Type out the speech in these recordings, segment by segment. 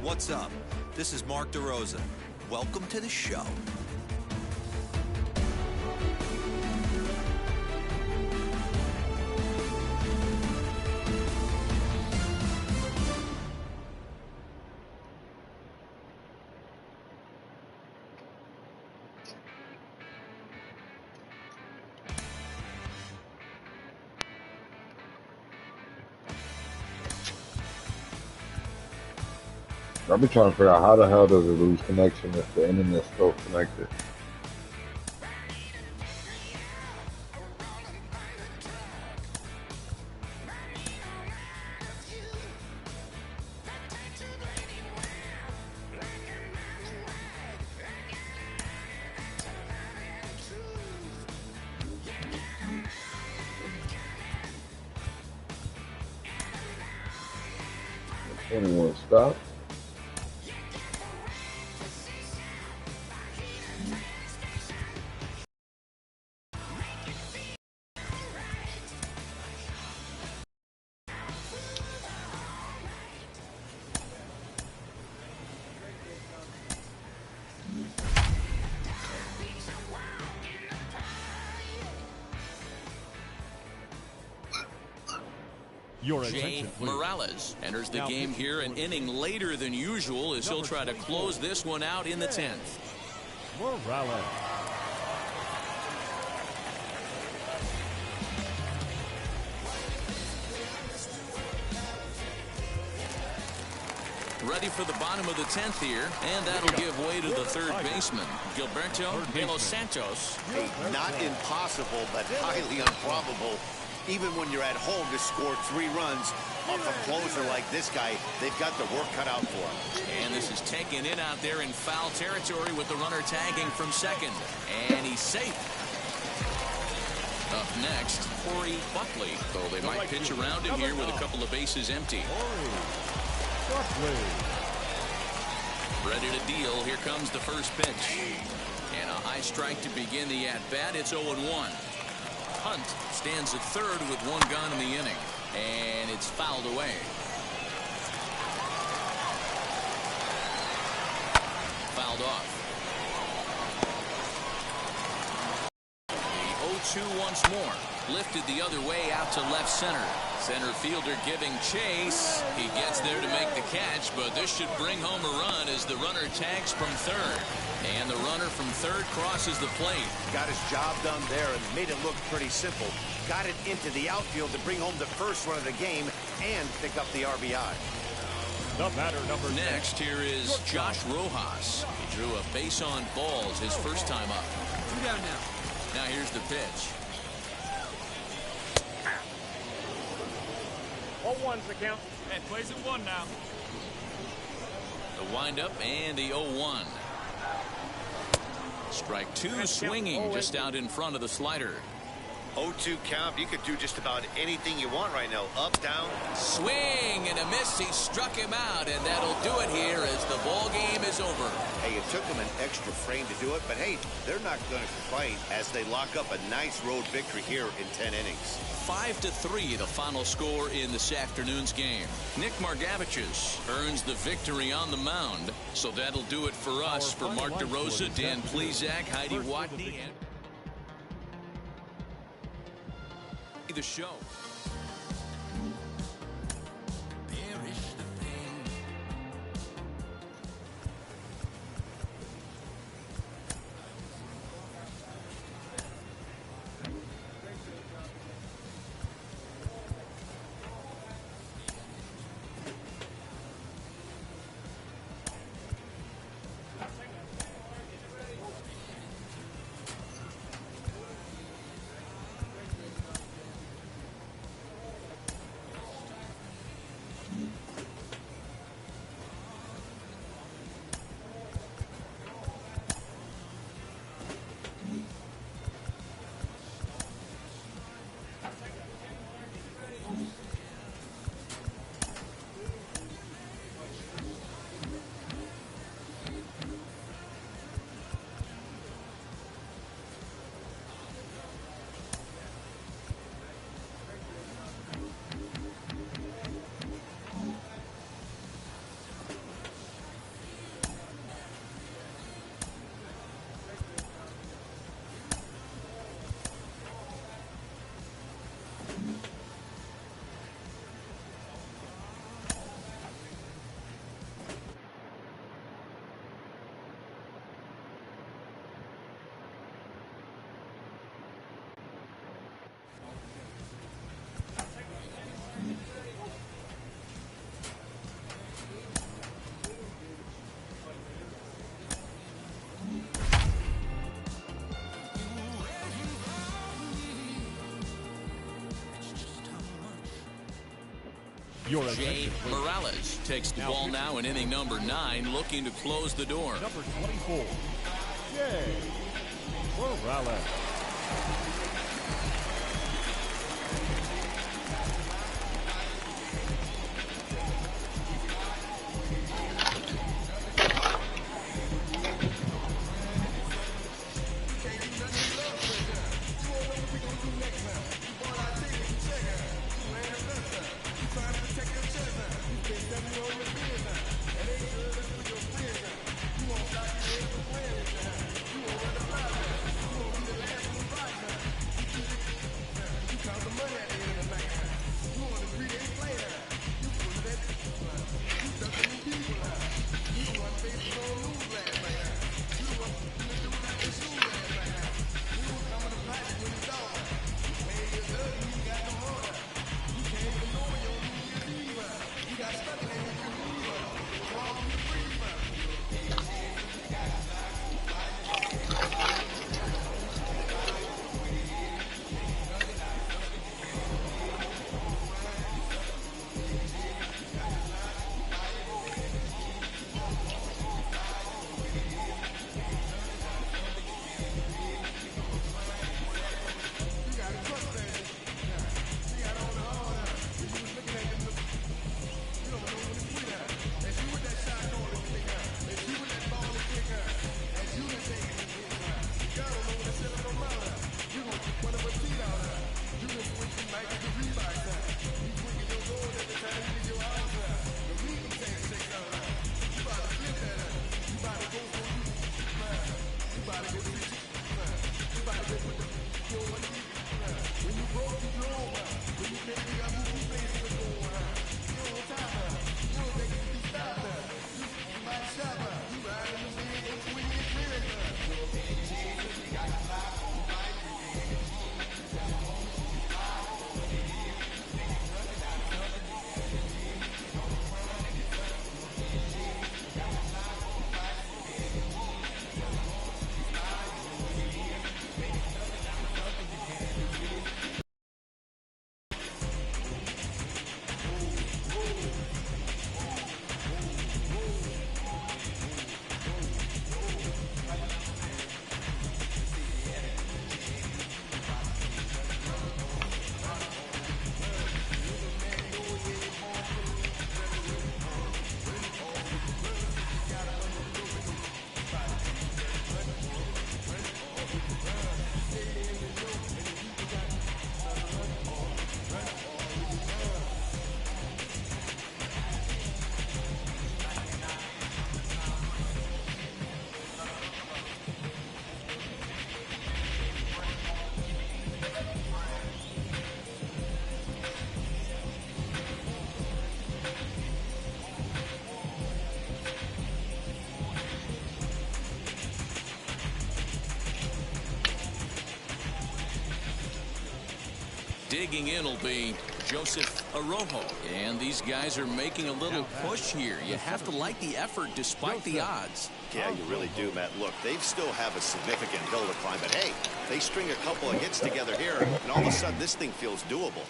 What's up? This is Mark DeRosa. Welcome to the show. I've been trying to figure out how the hell does it lose connection if the internet's still connected. Anyone stop? Jay Morales enters the game here an inning later than usual as he'll try to close this one out in the 10th. Morales. Ready for the bottom of the 10th here, and that'll give way to the third baseman, Gilberto de los Santos. Hey, not impossible, but highly improbable. Even when you're at home to score 3 runs off a closer like this guy, they've got the work cut out for them. And this is taken in out there in foul territory with the runner tagging from second. And he's safe. Up next, Corey Buckley. Though they might pitch around him here with a couple of bases empty. Ready to deal. Here comes the first pitch. And a high strike to begin the at-bat. It's 0-1. Hunt stands at third with 1 gone in the inning, and it's fouled away. Fouled off. The 0-2 once more. Lifted the other way out to left center. Center fielder giving chase. He gets there to make the catch, but this should bring home a run as the runner tags from third. And the runner from third crosses the plate. Got his job done there and made it look pretty simple. Got it into the outfield to bring home the first run of the game and pick up the RBI. The batter number next here is Josh Rojas. He drew a base on balls his first time up. 2 down now. Now here's the pitch. 0-1's the count. And plays at 1 now. The windup and the 0-1. Strike 2 swinging just out in front of the slider. 0-2 count. You could do just about anything you want right now. Up, down. Swing and a miss. He struck him out, and that'll do it here as the ball game is over. Hey, it took them an extra frame to do it, but hey, they're not going to complain as they lock up a nice road victory here in 10 innings. 5-3 the final score in this afternoon's game. Nick Margevicius earns the victory on the mound. So that'll do it for us. For Mark DeRosa, Dan Plesac, Heidi Watney, and the show. Your Jay attention, please. Morales takes the ball now in inning number 9, looking to close the door. Number 24, Jay Morales. Digging in will be Joseph Arojo. And these guys are making a little push here. You have to like the effort despite the odds. Yeah, you really do, Matt. Look, they still have a significant hill to climb, but hey, they string a couple of hits together here, and all of a sudden this thing feels doable.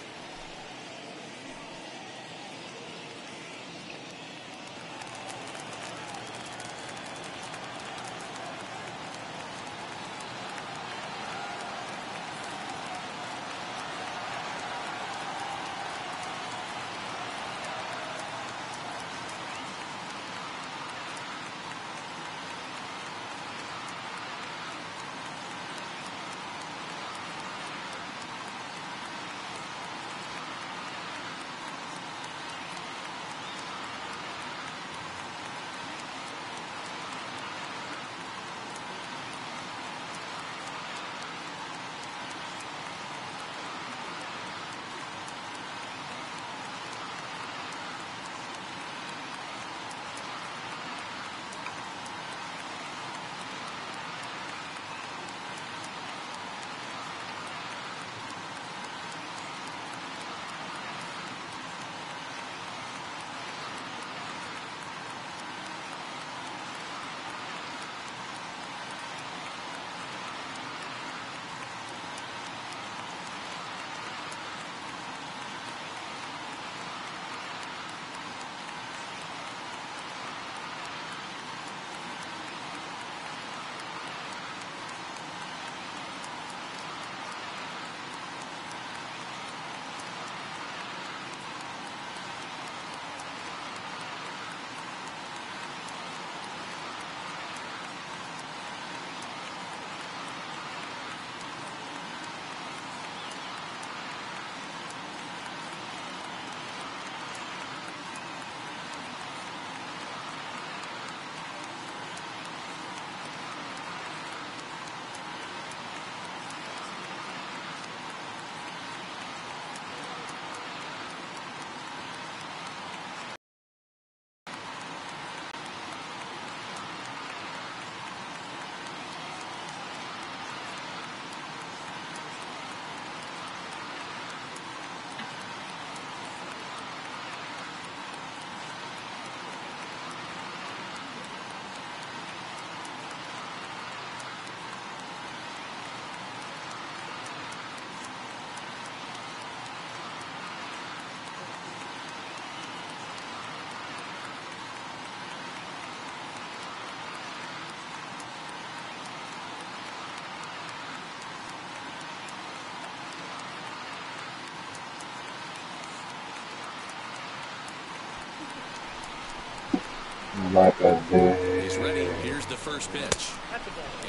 Like I did. He's ready. Here's the first pitch.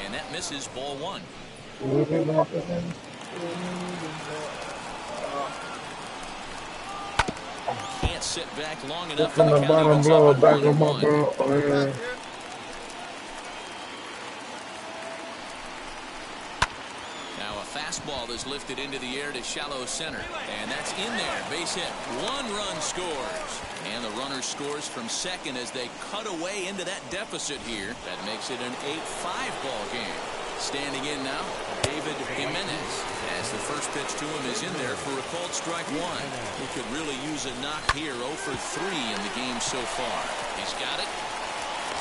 And that misses, ball one. Can't sit back long enough, From and the the count bottom evens blow up at back on my 1-1. bro. Oh, yeah. Now a fastball is lifted into the air to shallow center, and that's in there. Base hit. 1 run scores, and the runner scores from second as they cut away into that deficit here. That makes it an 8-5 ball game. Standing in now, David Jimenez, as the first pitch to him is in there for a called strike one. He could really use a knock here. 0 for 3 in the game so far. He's got it.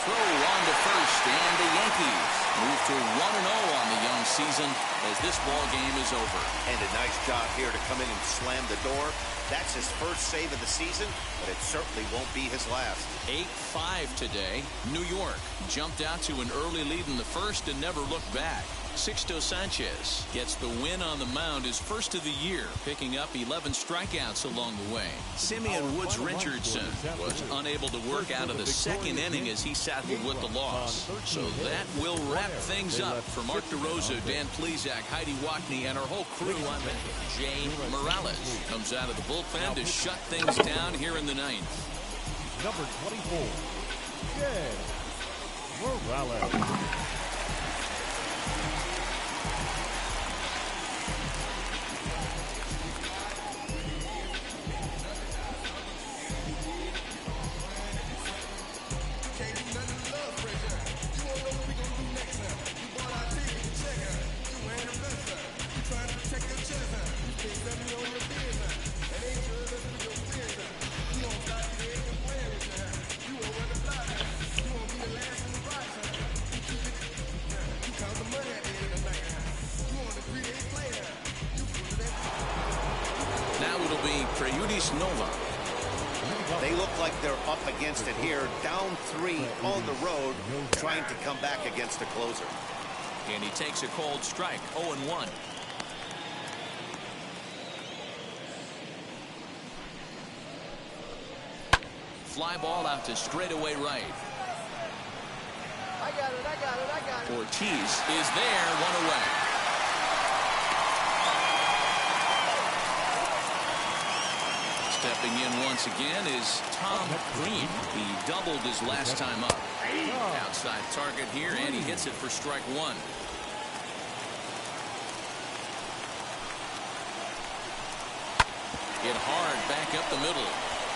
Throw on to first, and the Yankees move to 1-0 on the young season as this ball game is over. And a nice job here to come in and slam the door. That's his first save of the season, but it certainly won't be his last. 8-5 today. New York jumped out to an early lead in the first and never looked back. Sixto Sanchez gets the win on the mound, his first of the year, picking up 11 strikeouts along the way. Simeon Woods Richardson was unable to work out of the second inning as he settled with the loss. So that will wrap things up for Mark DeRosa, Dan Plesac, Heidi Wackney, and our whole crew. I'm Jay Morales. Comes out of the bullpen to shut things down here in the ninth. Number 24, Jay Morales. They look like they're up against it here, down 3 on the road, trying to come back against the closer. And he takes a cold strike, 0-1. Fly ball out to straightaway right. I got it. Ortiz is there, 1 away. Stepping in once again is Tom Green. He doubled his last time up. Outside target here, and he hits it for strike one. Hit hard back up the middle.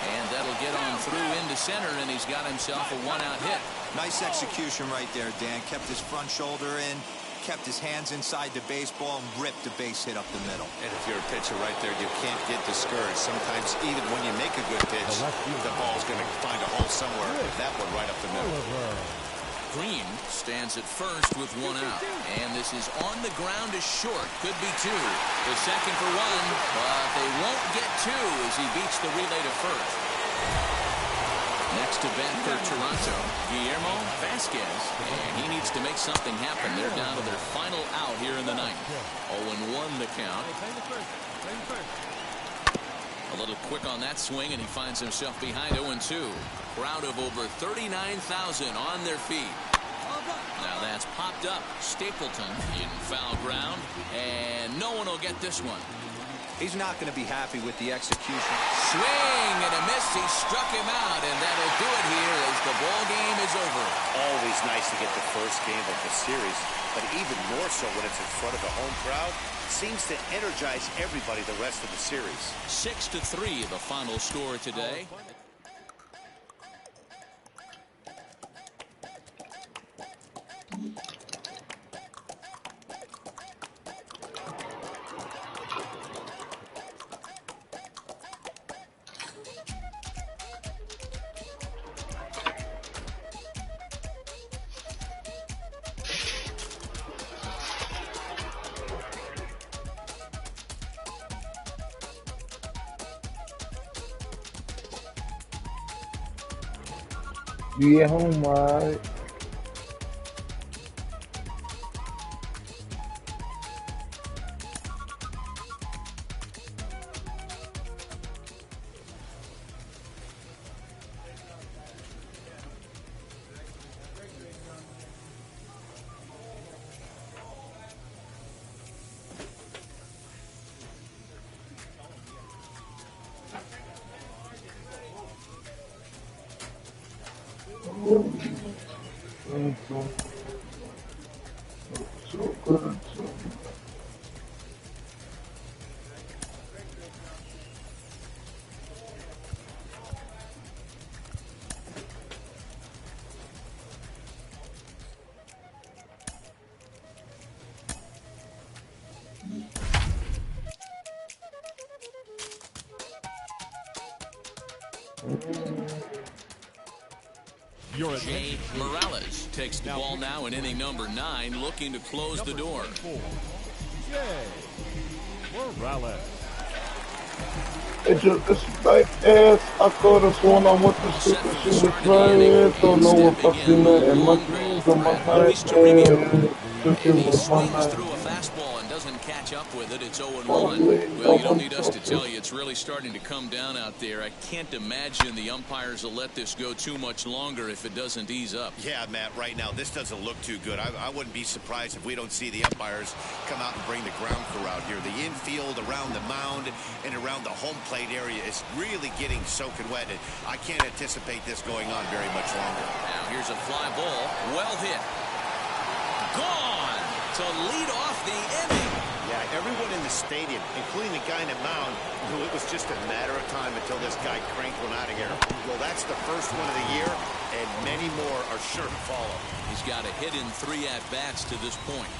And that'll get on through into center, and he's got himself a 1-out hit. Nice execution right there, Dan. Kept his front shoulder in, kept his hands inside the baseball, and ripped the base hit up the middle. And if you're a pitcher right there, you can't get discouraged. Sometimes even when you make a good pitch, the ball's going to find a hole somewhere. That one right up the middle. Green stands at first with 1 out. And this is on the ground is short. Could be 2. The second for 1, but they won't get 2 as he beats the relay to first. Next to bat for Toronto, Guillermo Vasquez. And he needs to make something happen. They're down to their final out here in the ninth. 0-1 the count. A little quick on that swing, and he finds himself behind 0-2. Crowd of over 39,000 on their feet. Now that's popped up. Stapleton in foul ground, and no one will get this one. He's not going to be happy with the execution. Swing and a miss. He struck him out, and that'll do it here as the ball game is over. Always nice to get the first game of the series, but even more so when it's in front of the home crowd. Seems to energize everybody the rest of the series. 6-3 the final score today. You get home, right? So good. Jay Morales takes the ball now in inning number 9, looking to close the door. Jay Morales. It's like ass. I thought it's one on what the stupid shit was trying. Don't know what fucking that and my things on my Luis Toribio. side. And he swings through a fastball and doesn't catch up with it. It's 0-1. Well, you don't need us to tell you it's really starting to come down out there. I can't imagine the umpires will let this go too much longer if it doesn't ease up. Yeah, Matt, right now this doesn't look too good. I wouldn't be surprised if we don't see the umpires come out and bring the ground crew out here. The infield, around the mound, and around the home plate area is really getting soaking wet. And I can't anticipate this going on very much longer. Now here's a fly ball. Well hit. Gone to lead off the inning. Yeah, everyone in the stadium, including the guy in the mound, knew it was just a matter of time until this guy cranked one out of here. Well, that's the first one of the year, and many more are sure to follow. He's got a hit in 3 at-bats to this point.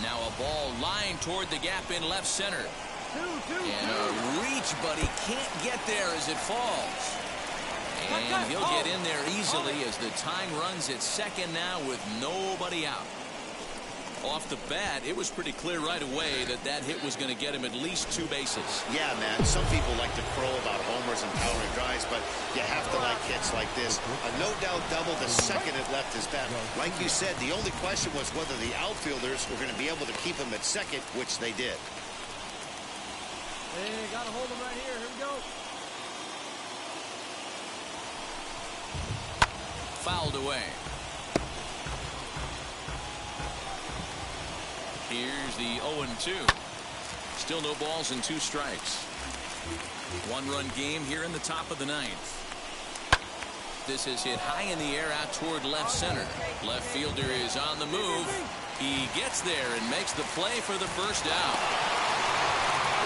Now a ball lined toward the gap in left center. And a reach, but he can't get there as it falls. And he'll get in there easily as the time runs at second now with nobody out. Off the bat, it was pretty clear right away that that hit was going to get him at least 2 bases. Yeah, man, some people like to crow about homers and powering drives, but you have to like hits like this. A no-doubt double the second it left his bat. Like you said, the only question was whether the outfielders were going to be able to keep him at second, which they did. Hey, gotta hold him right here. Here we go. Fouled away. Here's the 0-2. Still no balls and 2 strikes. 1-run game here in the top of the 9th. This is hit high in the air out toward left center. Left fielder is on the move. He gets there and makes the play for the first out.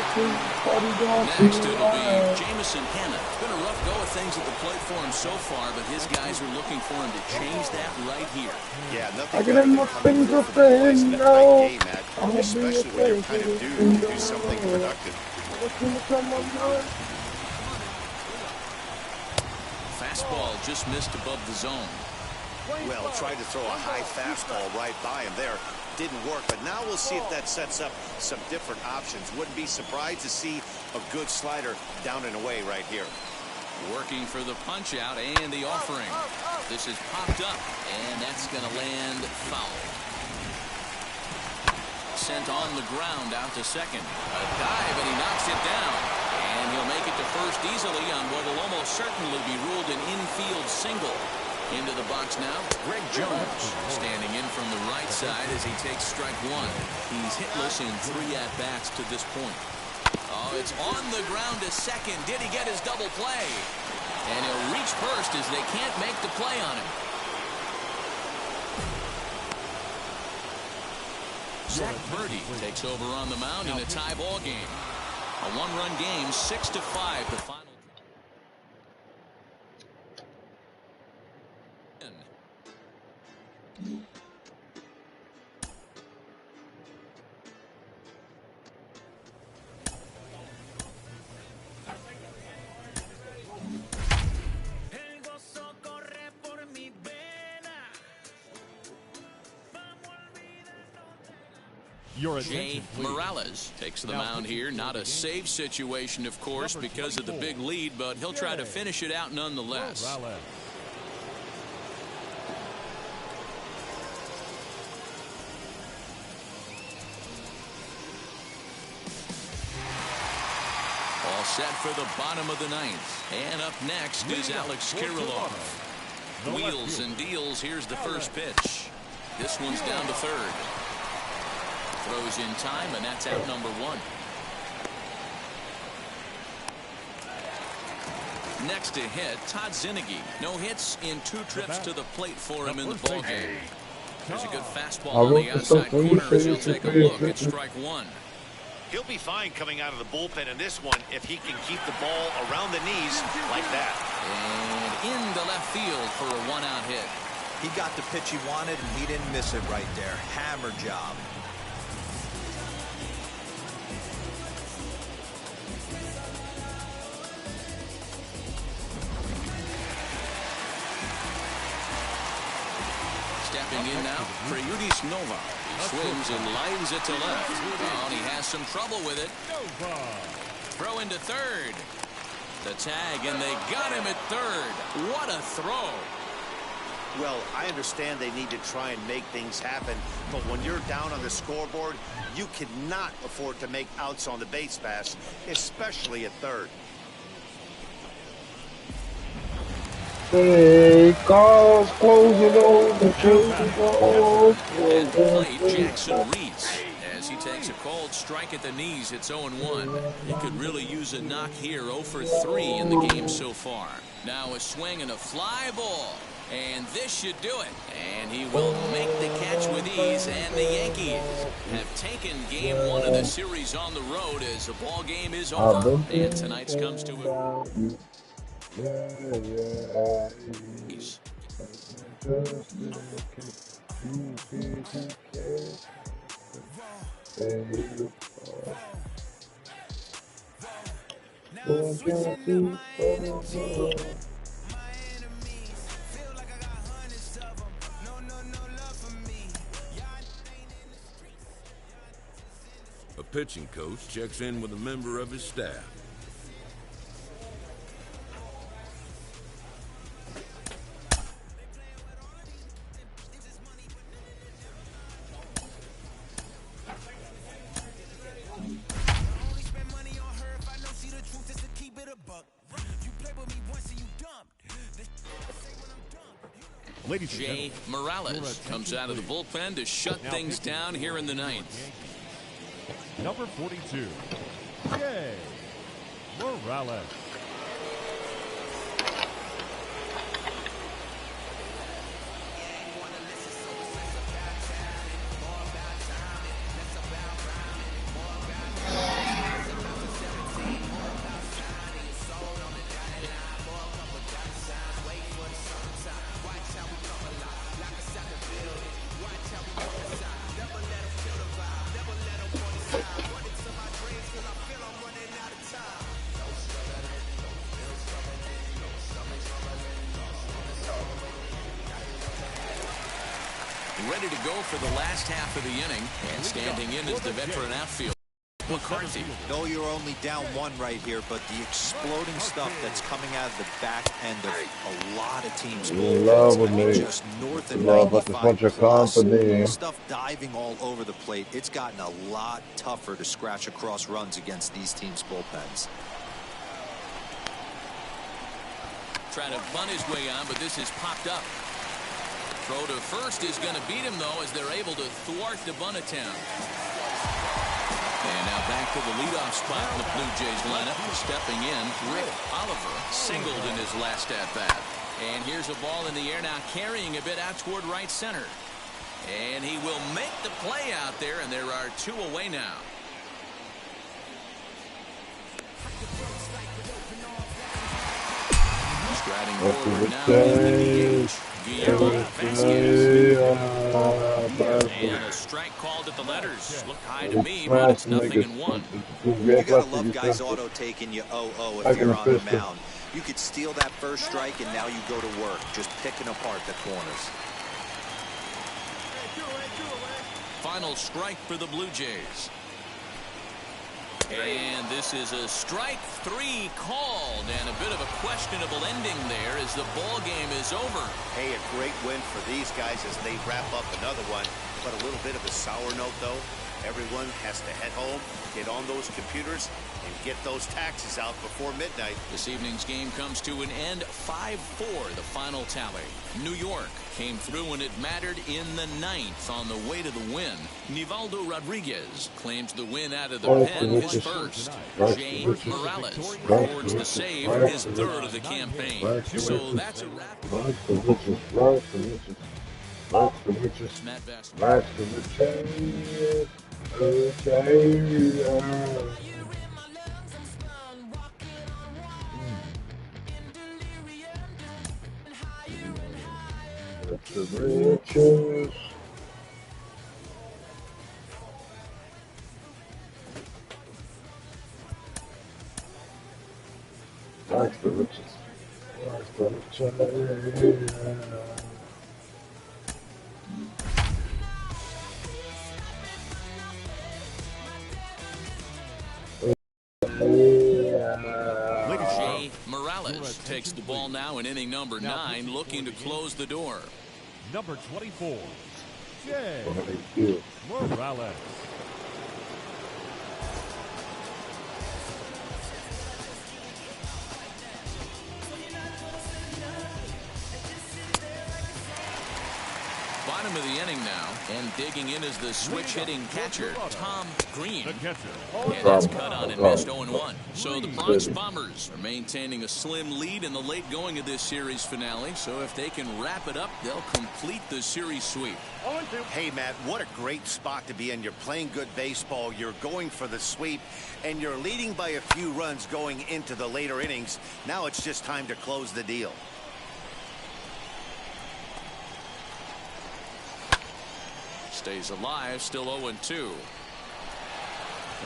Next, it'll be Jamison Hanna. It's been a rough go of things at the plate for him so far, but his guys are looking for him to change that right here. Yeah, nothing I can have more things up there now. Especially when you're kind of due to do something productive. Fastball just missed above the zone. Well, tried to throw a high fastball right by him there. Didn't work, but now we'll see if that sets up some different options. Wouldn't be surprised to see a good slider down and away right here. Working for the punch out and the offering. This is popped up, and that's going to land foul. Sent on the ground out to second. A dive, and he knocks it down. And he'll make it to first easily on what will almost certainly be ruled an infield single. Into the box now, Greg Jones standing in from the right side as he takes strike 1. He's hitless in 3 at-bats to this point. Oh, it's on the ground to second. Did he get his double play? And he'll reach first as they can't make the play on him. Zach Birdie takes over on the mound in a tie ball game. A 1-run game, 6-5 the final. Jay Morales takes the mound here. Not a save situation, of course, because of the big lead, but he'll try to finish it out nonetheless. All set for the bottom of the 9th. And up next is Alex Kirilloff. Wheels and deals. Here's the first pitch. This one's down to third. Throws in time, and that's out number 1. Next to hit, Todd Zinnigy. No hits in 2 trips to the plate for him in the ballgame. There's a good fastball on the outside corner as he'll take a look at strike 1. He'll be fine coming out of the bullpen in this one if he can keep the ball around the knees like that. And into left field for a 1-out hit. He got the pitch he wanted, and he didn't miss it right there. Hammer job. Stepping in now, Preyudis Nova. He swings and lines it to left. Oh, and he has some trouble with it. Throw into third. The tag, and they got him at third. What a throw. Well, I understand they need to try and make things happen, but when you're down on the scoreboard, you cannot afford to make outs on the base pass, especially at third. Hey, cars closing over. And plate Jackson Reese as he takes a cold strike at the knees. It's 0-1. He could really use a knock here. 0 for 3 in the game so far. Now a swing and a fly ball. And this should do it. And he will make the catch with ease. And the Yankees have taken game 1 of the series on the road as the ball game is over. And tonight's comes to a... A pitching coach checks in with a member of his staff. Jay Morales comes out of the bullpen to shut things down here in the 9th. Number 42, Jay Morales. Ready to go for the last half of the inning, and standing in is the veteran outfield, McCarthy. No, you're only down 1 right here, but the exploding stuff that's coming out of the back end of a lot of teams. Just north of 95 plus, stuff diving all over the plate. It's gotten a lot tougher to scratch across runs against these teams' bullpens. Trying to bunt his way on, but this is popped up. Throw to first is going to beat him, though, as they're able to thwart the bunt attempt. And now back to the leadoff spot in the Blue Jays lineup. Stepping in, Rick Oliver singled in his last at-bat. And here's a ball in the air now, carrying a bit out toward right center. And he will make the play out there, and there are 2 away now. Striding forward now in the DH. And a strike called at the letters. Looked high to me, but it's 0-1. You gotta love guys auto taking you 0-0 if you're on the mound. You could steal that first strike, and now you go to work, just picking apart the corners. Final strike for the Blue Jays. And this is a strike 3 called, and a bit of a questionable ending there as the ball game is over. Hey, a great win for these guys as they wrap up another one, but a little bit of a sour note, though. Everyone has to head home, get on those computers, and get those taxes out before midnight. This evening's game comes to an end 5-4, the final tally. New York came through when it mattered in the 9th on the way to the win. Nivaldo Rodriguez claims the win out of the pen, his first. Jay Morales records the save, his third of the campaign. So that's a wrap. Matt Best. Jay Morales takes the ball now in inning number 9, looking to close the door. Number 24, Jay Morales. Bottom of the inning now, and digging in is the switch-hitting catcher, Tom Green. And that's cut on and missed 0-1. So the Bronx Bombers are maintaining a slim lead in the late going of this series finale. So if they can wrap it up, they'll complete the series sweep. Hey, Matt, what a great spot to be in. You're playing good baseball, you're going for the sweep, and you're leading by a few runs going into the later innings. Now it's just time to close the deal. Stays alive, still 0-2.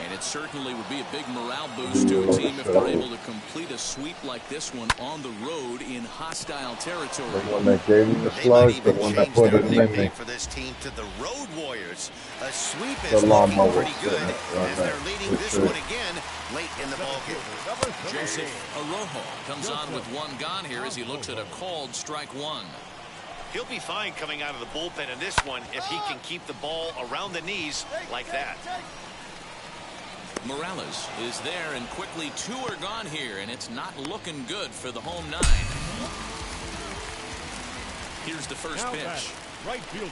And it certainly would be a big morale boost to a team if they're able to complete a sweep like this one on the road in hostile territory. The one that gave him the slugs, the one that put it in me. For this team to the Road Warriors. A sweep is looking pretty good as they're leading this one again late in the ballgame. Joseph Arojo comes on with one gone here as he looks at a called strike one. He'll be fine coming out of the bullpen in this one if he can keep the ball around the knees like that. Morales is there, and quickly 2 are gone here, and it's not looking good for the home 9. Here's the first pitch. Right fielder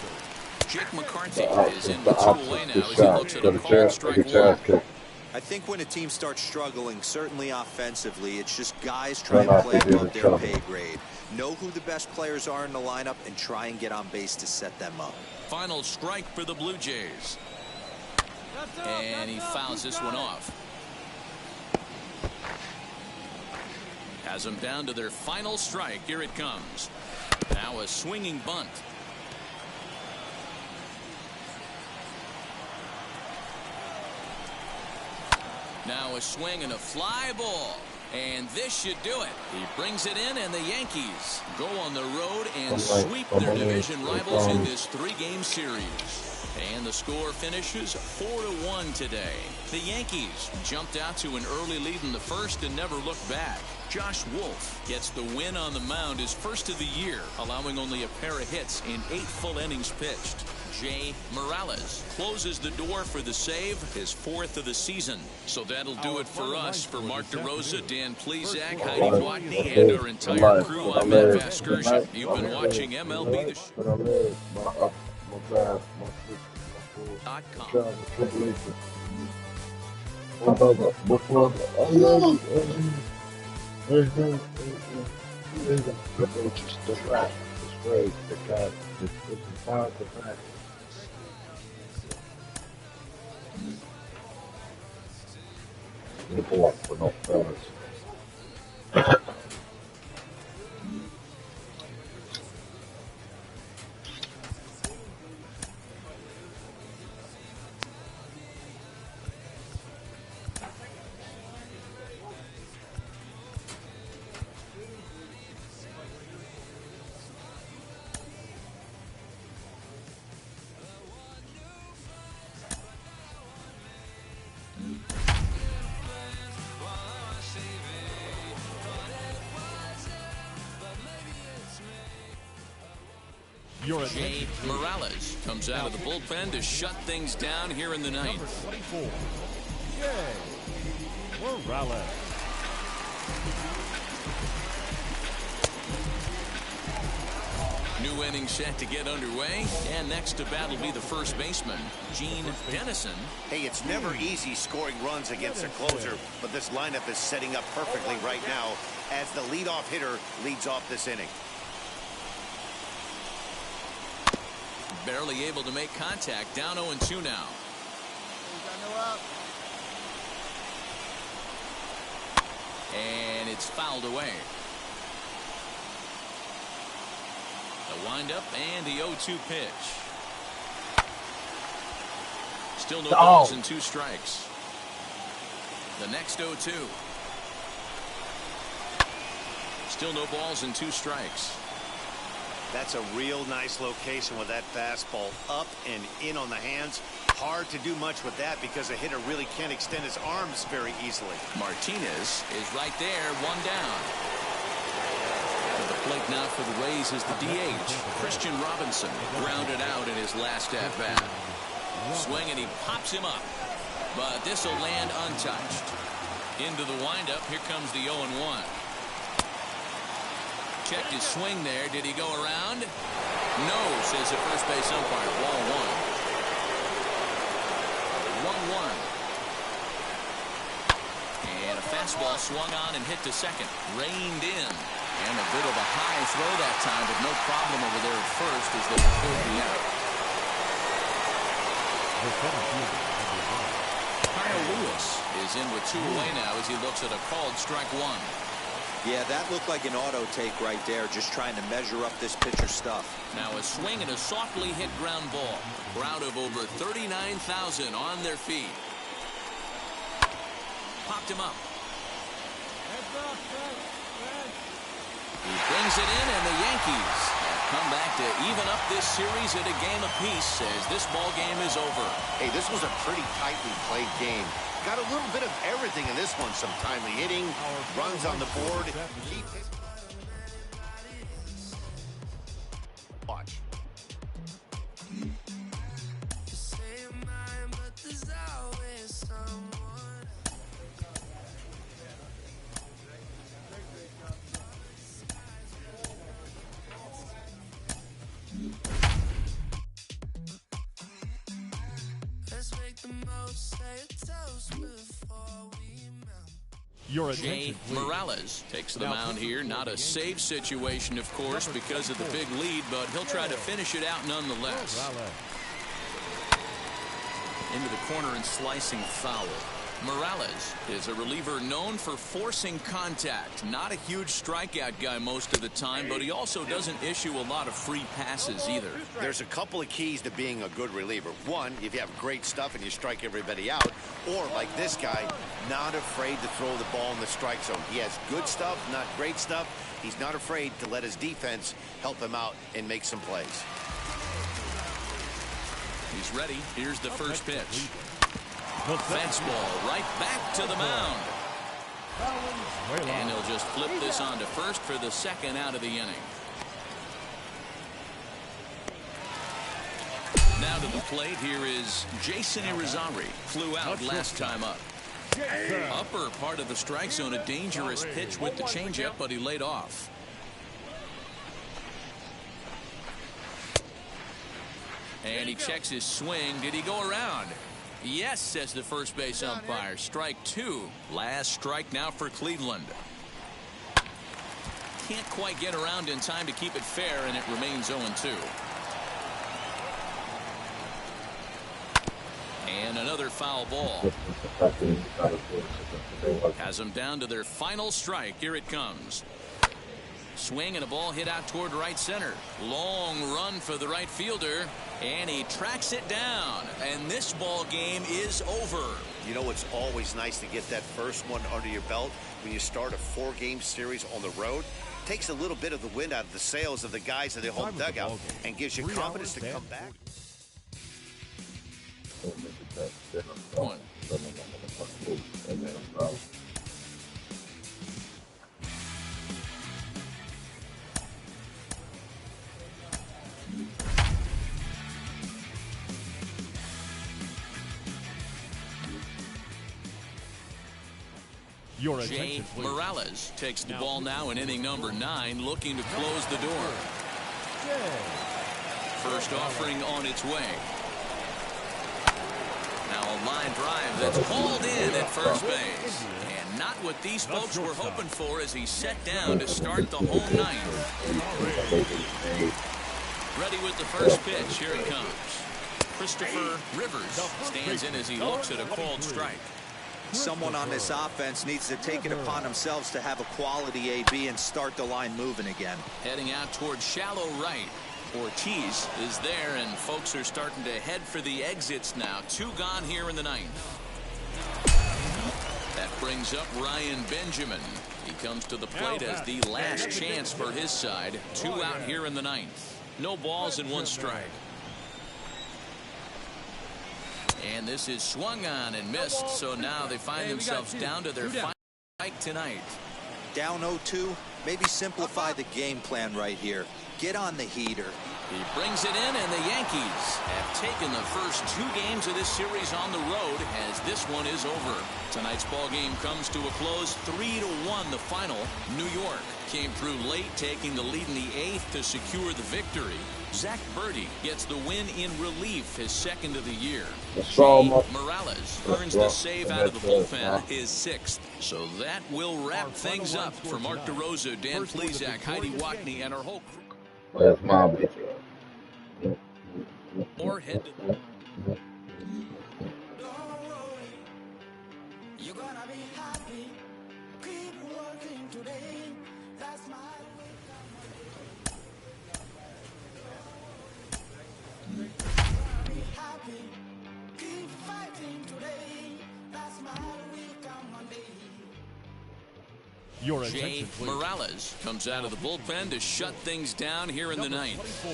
Jake McCarthy is in the 2 away now as he looks at a called strike one. I think when a team starts struggling, certainly offensively, it's just guys trying to play above their pay grade. Know who the best players are in the lineup and try and get on base to set them up. Final strike for the Blue Jays. And he fouls this one off. Has them down to their final strike. Here it comes. Now a swinging bunt. Now a swing and a fly ball. And this should do it. He brings it in, and the Yankees go on the road and sweep their division rivals in this 3-game series. And the score finishes 4-1 today. The Yankees jumped out to an early lead in the first and never looked back. Josh Wolf gets the win on the mound, his first of the year, allowing only a pair of hits in 8 full innings pitched. Jay Morales closes the door for the save, his 4th of the season. So that'll do it for us. For Mark DeRosa, Dan Plezak, Heidi Watney, and our entire crew, I'm Matt Vasgersian. You've been watching MLB The Show. For no fellas. Jay Morales comes out of the bullpen to shut things down here in the ninth. Number 24, Jay Morales. New inning set to get underway, and next to bat will be the first baseman, Gene Dennison. Hey, it's never easy scoring runs against a closer, but this lineup is setting up perfectly right now as the leadoff hitter leads off this inning. Barely able to make contact, down 0-2 now. And it's fouled away. The windup and the 0-2 pitch. Still no balls and 2 strikes. The next 0-2. Still no balls and 2 strikes. That's a real nice location with that fastball up and in on the hands. Hard to do much with that because a hitter really can't extend his arms very easily. Martinez is right there, 1 down. To the plate now for the Rays is the DH, Christian Robinson, grounded out in his last at-bat. Swing and he pops him up, but this will land untouched. Into the windup, here comes the 0-1. Checked his swing there. Did he go around? No, says the first base umpire. Ball 1. 1-1. And a fastball swung on and hit to second. Reined in. And a bit of a high throw that time, but no problem over there at first as they filled the out. Kyle Lewis is in with 2 away now as he looks at a called strike 1. Yeah, that looked like an auto take right there, just trying to measure up this pitcher's stuff. Now a swing and a softly hit ground ball. Crowd of over 39,000 on their feet. Popped him up. He brings it in, and the Yankees have come back to even up this series at a game apiece as this ball game is over. Hey, this was a pretty tightly played game. Got a little bit of everything in this one. Some timely hitting, runs on the board. Watch. Jay Morales takes the mound here. Not a save situation, of course, because of the big lead, but he'll try to finish it out nonetheless. Into the corner and slicing foul. Morales is a reliever known for forcing contact. Not a huge strikeout guy most of the time, but he also doesn't issue a lot of free passes either. There's a couple of keys to being a good reliever. One, if you have great stuff and you strike everybody out, or like this guy, not afraid to throw the ball in the strike zone. He has good stuff, not great stuff. He's not afraid to let his defense help him out and make some plays. He's ready. Here's the first pitch. Fastball right back to the mound. And he'll just flip this on to first for the second out of the inning. Now to the plate, here is Jason Irizarry. Flew out last time up. Upper part of the strike zone, a dangerous pitch with the changeup, but he laid off. And he checks his swing. Did he go around? Yes, says the first base umpire. Strike 2. Last strike now for Cleveland. Can't quite get around in time to keep it fair, and it remains 0-2. And another foul ball. Has them down to their final strike. Here it comes. Swing and a ball hit out toward right center. Long run for the right fielder, and he tracks it down. And this ball game is over. You know, it's always nice to get that first one under your belt when you start a 4-game series on the road. Takes a little bit of the wind out of the sails of the guys at the home dugout and gives you confidence to come back. One. Your Jay attention, please. Morales takes the ball now in inning number 9, looking to close the door. First offering on its way. Now a line drive that's hauled in at first base. And not what these folks were hoping for as he set down to start the home ninth. Ready with the first pitch. Here it comes. Christopher Rivers stands in as he looks at a called strike. Someone on this offense needs to take it upon themselves to have a quality AB and start the line moving again. Heading out towards shallow right. Ortiz is there, and folks are starting to head for the exits now. 2 gone here in the 9th. That brings up Ryan Benjamin. He comes to the plate as the last chance for his side. 2 out here in the 9th. No balls and 1 strike. And this is swung on and missed, so now they find themselves down to their final strike tonight. Down 0-2, maybe simplify the game plan right here. Get on the heater. He brings it in, and the Yankees have taken the first 2 games of this series on the road as this one is over. Tonight's ball game comes to a close, 3-1 the final. New York came through late, taking the lead in the 8th to secure the victory. Zach Birdie gets the win in relief, his 2nd of the year. Morales earns the save out of the bullpen, his 6th. So that will wrap things up. For Mark DeRosa, Dan Plesac, Heidi Watney, and our whole crew. That's my bitch. Or head. You're gonna be happy. Keep working today. That's my way. You're gonna be happy. Keep fighting today. That's my way. Come on, day. Your Jay attention, please. Morales comes out of the bullpen to shut things down here in the 9th.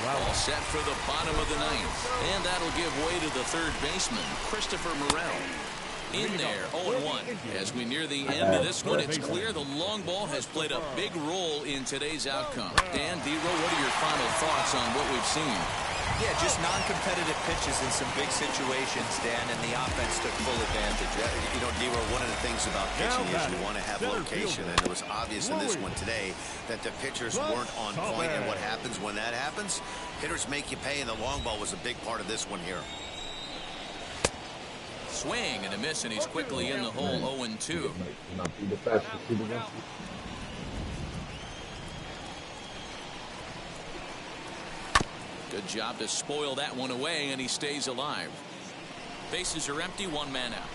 All set for the bottom of the 9th. And that'll give way to the 3rd baseman, Christopher Morel. In there, 0-1. As we near the end of this one, it's clear the long ball has played a big role in today's outcome. Dan Dero, what are your final thoughts on what we've seen? Yeah, just non-competitive pitches in some big situations, Dan, and the offense took full advantage. You know, Dero, one of the things about pitching is you want to have location, and it was obvious in this one today that the pitchers weren't on point, and what happens when that happens? Hitters make you pay, and the long ball was a big part of this one here. Swing and a miss, and he's quickly in the hole, 0-2. Good job to spoil that one away, and he stays alive. Bases are empty, 1 man out.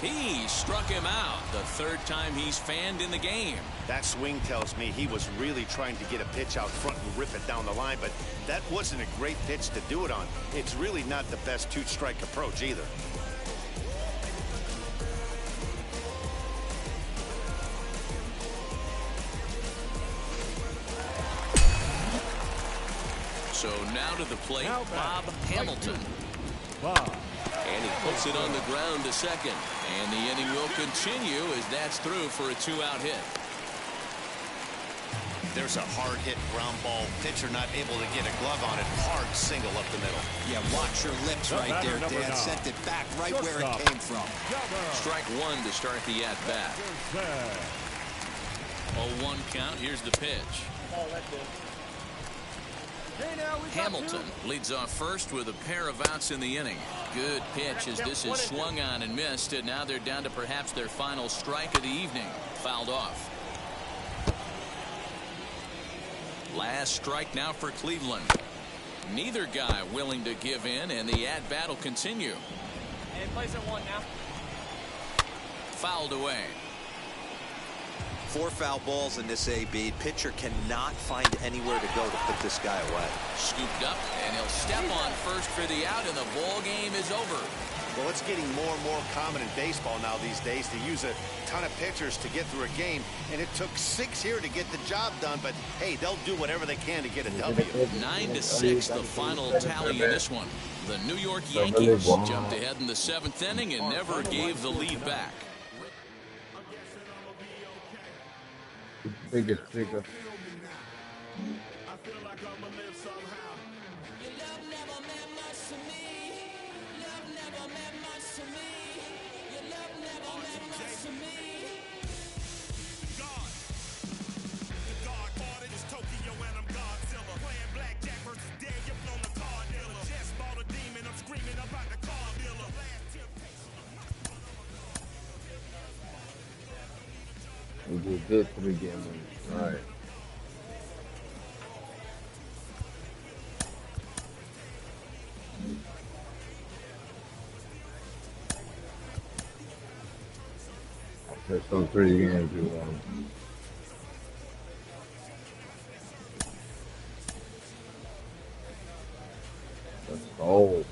He struck him out, the 3rd time he's fanned in the game. That swing tells me he was really trying to get a pitch out front and rip it down the line, but that wasn't a great pitch to do it on. It's really not the best 2-strike approach either. So now to the plate, Bob Hamilton. And he puts it on the ground to 2nd. And the inning will continue as that's through for a 2-out hit. There's a hard hit ground ball. Pitcher not able to get a glove on it. Hard single up the middle. Yeah, watch your lips right there, Dan. Sent it back right where it came from. Strike 1 to start the at-bat. 0-1 count. Here's the pitch. Hamilton leads off first with a pair of outs in the inning. Good pitch as this is swung on and missed, and now they're down to perhaps their final strike of the evening. Fouled off. Last strike now for Cleveland. Neither guy willing to give in, and the at-bat will continue. And place at 1 now. Fouled away. 4 foul balls in this AB. Pitcher cannot find anywhere to go to put this guy away. Scooped up, and he'll step on first for the out, and the ball game is over. Well, it's getting more and more common in baseball now these days to use a ton of pitchers to get through a game, and it took 6 here to get the job done, but hey, they'll do whatever they can to get a W. 9-6 the final tally in this one. The New York Yankees jumped ahead in the 7th inning and never gave the lead back. Biggest trigger. We just did 3 games. All right. There's some 3 games you won. Let's go.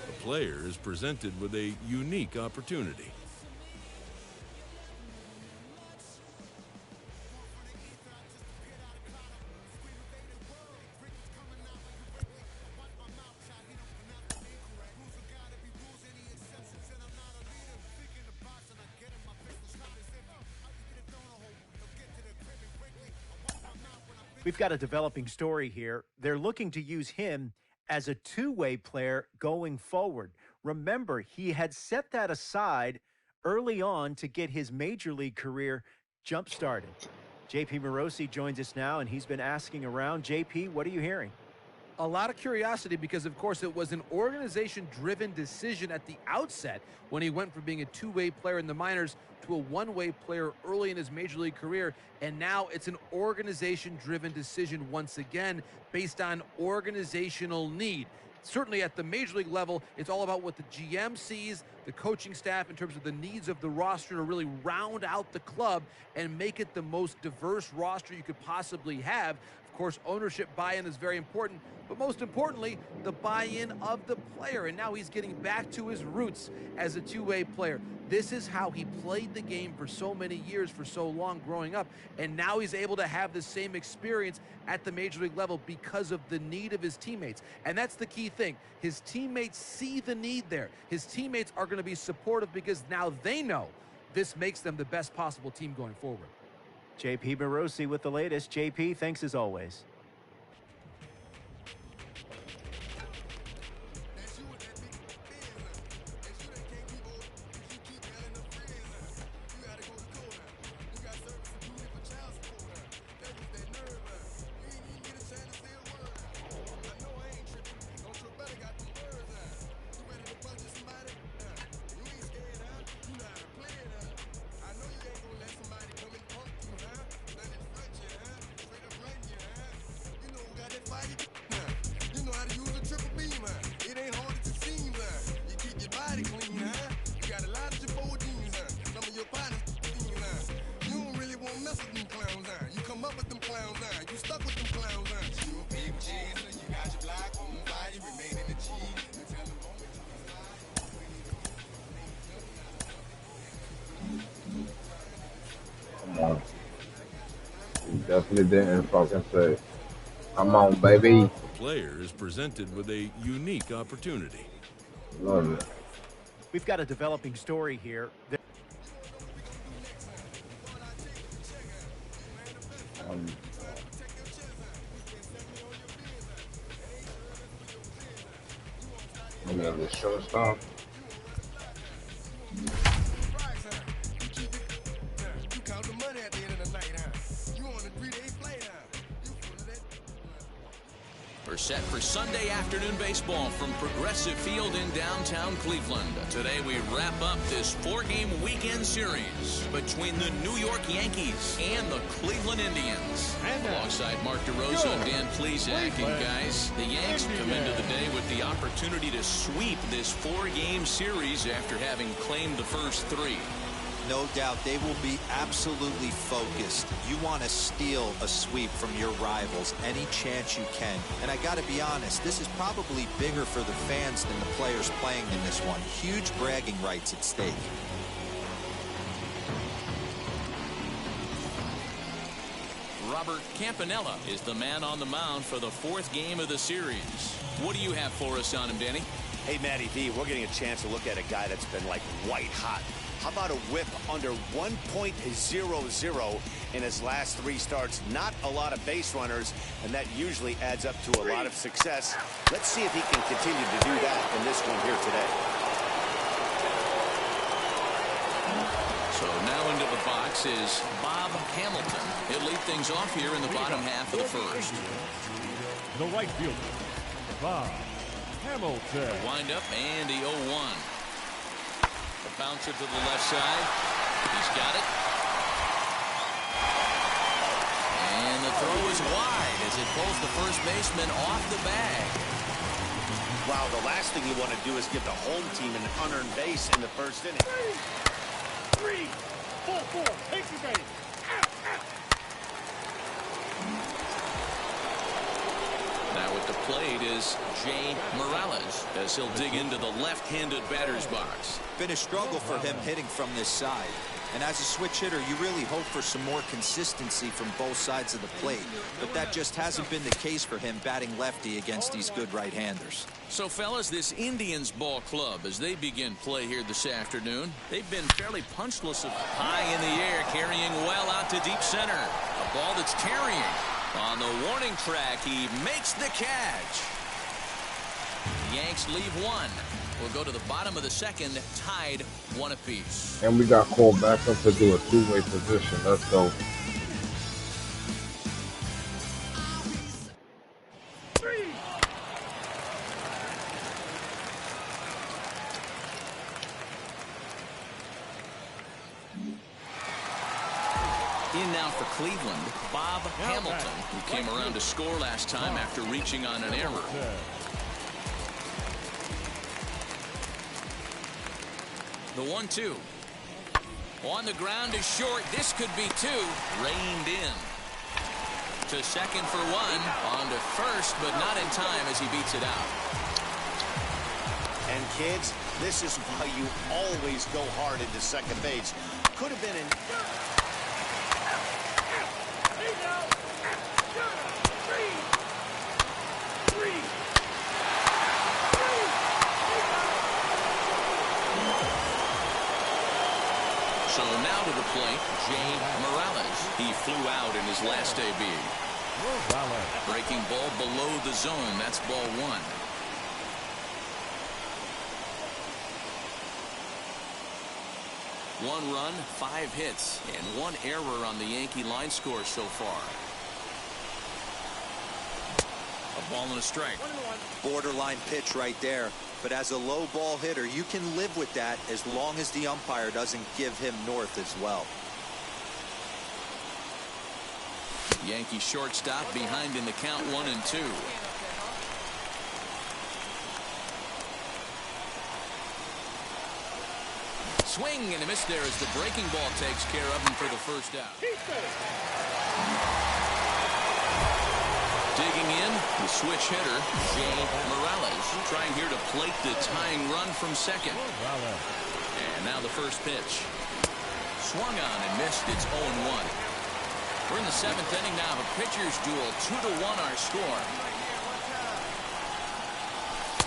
The player is presented with a unique opportunity. We've got a developing story here. They're looking to use him as a two-way player going forward. Remember, he had set that aside early on to get his major league career jump-started. JP Morosi joins us now, and he's been asking around. JP, what are you hearing? A lot of curiosity because, of course, it was an organization-driven decision at the outset when he went from being a two-way player in the minors to a one-way player early in his major league career, and now it's an organization-driven decision once again based on organizational need. Certainly at the major league level, it's all about what the GM sees, the coaching staff in terms of the needs of the roster to really round out the club and make it the most diverse roster you could possibly have. Of course, ownership buy-in is very important, but most importantly, the buy-in of the player. And now he's getting back to his roots as a two-way player. This is how he played the game for so many years, for so long growing up. And now he's able to have the same experience at the major league level because of the need of his teammates. And that's the key thing. His teammates see the need there. His teammates are going to be supportive because now they know this makes them the best possible team going forward. JP Morosi with the latest. JP, thanks as always. He definitely didn't fucking say, come on, baby. The player is presented with a unique opportunity. Love it. We've got a developing story here. The shortstop. We're set for Sunday afternoon baseball from Progressive Field in downtown Cleveland. Today we wrap up this 4-game weekend series between the New York Yankees and the Cleveland Indians. Alongside Mark DeRosa and Dan Plesac, and guys, the Yanks come into the day with the opportunity to sweep this 4-game series after having claimed the first 3. No doubt they will be absolutely focused. You want to steal a sweep from your rivals any chance you can. And I got to be honest, this is probably bigger for the fans than the players playing in this one. Huge bragging rights at stake. Robert Campanella is the man on the mound for the 4th game of the series. What do you have for us on him, Danny? Hey, Matty V, we're getting a chance to look at a guy that's been like white hot How about a whip under 1.00 in his last 3 starts? Not a lot of base runners, and that usually adds up to a lot of success. Let's see if he can continue to do that in this one here today. So now into the box is Bob Hamilton. He'll lead things off here in the bottom half of the first. The right fielder, Bob Hamilton. Wind up and the 0-1. The bouncer to the left side. He's got it. And the throw is wide as it pulls the first baseman off the bag. Wow, the last thing you want to do is give the home team an unearned base in the first inning. 3, 4, take the base. Now at the plate is Jay Morales as he'll dig into the left-handed batter's box. Been a struggle for him hitting from this side. And as a switch hitter, you really hope for some more consistency from both sides of the plate. But that just hasn't been the case for him batting lefty against these good right-handers. So, fellas, this Indians ball club, as they begin play here this afternoon, they've been fairly punchless high in the air, carrying well out to deep center. A ball that's carrying. On the warning track, he makes the catch. The Yanks leave one. We'll go to the bottom of the second, tied 1 apiece. And we got called back up to do a two-way position. Let's go. In now for Cleveland, Bob Hamilton, who came around to score last time after reaching on an error. The 1-2. On the ground is short. This could be 2. Reined in. To second for 1. On to first, but not in time as he beats it out. And kids, this is why you always go hard into second base. Could have been in... So now to the plate, Jay Morales. He flew out in his last debut. Breaking ball below the zone. That's ball 1. One run, 5 hits, and 1 error on the Yankee line score so far. A ball and a strike. Borderline pitch right there. But as a low ball hitter, you can live with that as long as the umpire doesn't give him north as well. Yankee shortstop behind in the count 1-2. Swing and a miss there as the breaking ball takes care of him for the first out. Digging in, the switch hitter, Jay Morales, trying here to plate the tying run from second. And now the first pitch. Swung on and missed. It's 0-1. We're in the 7th inning now of a pitcher's duel. 2-1 our score.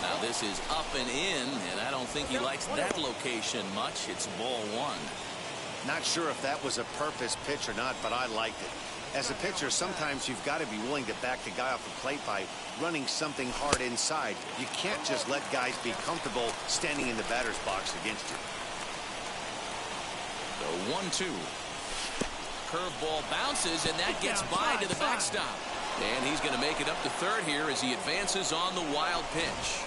Now this is up and in, and I don't think he likes that location much. It's ball 1. Not sure if that was a purpose pitch or not, but I liked it. As a pitcher, sometimes you've got to be willing to back the guy off the plate by running something hard inside. You can't just let guys be comfortable standing in the batter's box against you. The 1-2. Curveball bounces, and that gets by to the backstop. And he's going to make it up to third here as he advances on the wild pitch.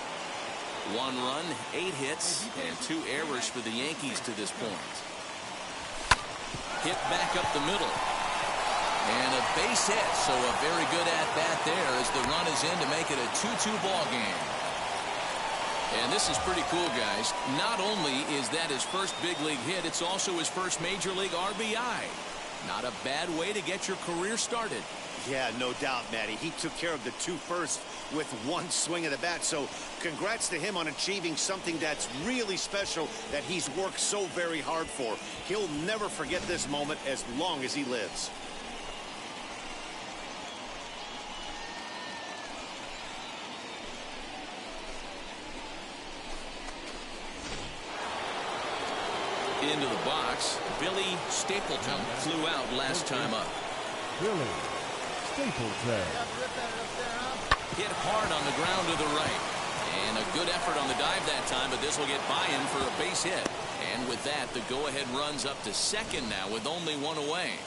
1 run, 8 hits, and 2 errors for the Yankees to this point. Hit back up the middle. And a base hit, so a very good at-bat there as the run is in to make it a 2-2 ball game. And this is pretty cool, guys. Not only is that his first big league hit, it's also his first major league RBI. Not a bad way to get your career started. Yeah, no doubt, Matty. He took care of the 2 first with 1 swing of the bat. So congrats to him on achieving something that's really special that he's worked so very hard for. He'll never forget this moment as long as he lives. Into the box, Billy Stapleton flew out last time up. Billy Stapleton. Hit hard on the ground to the right. And a good effort on the dive that time, but this will get by him for a base hit. And with that, the go-ahead runs up to second now with only one away.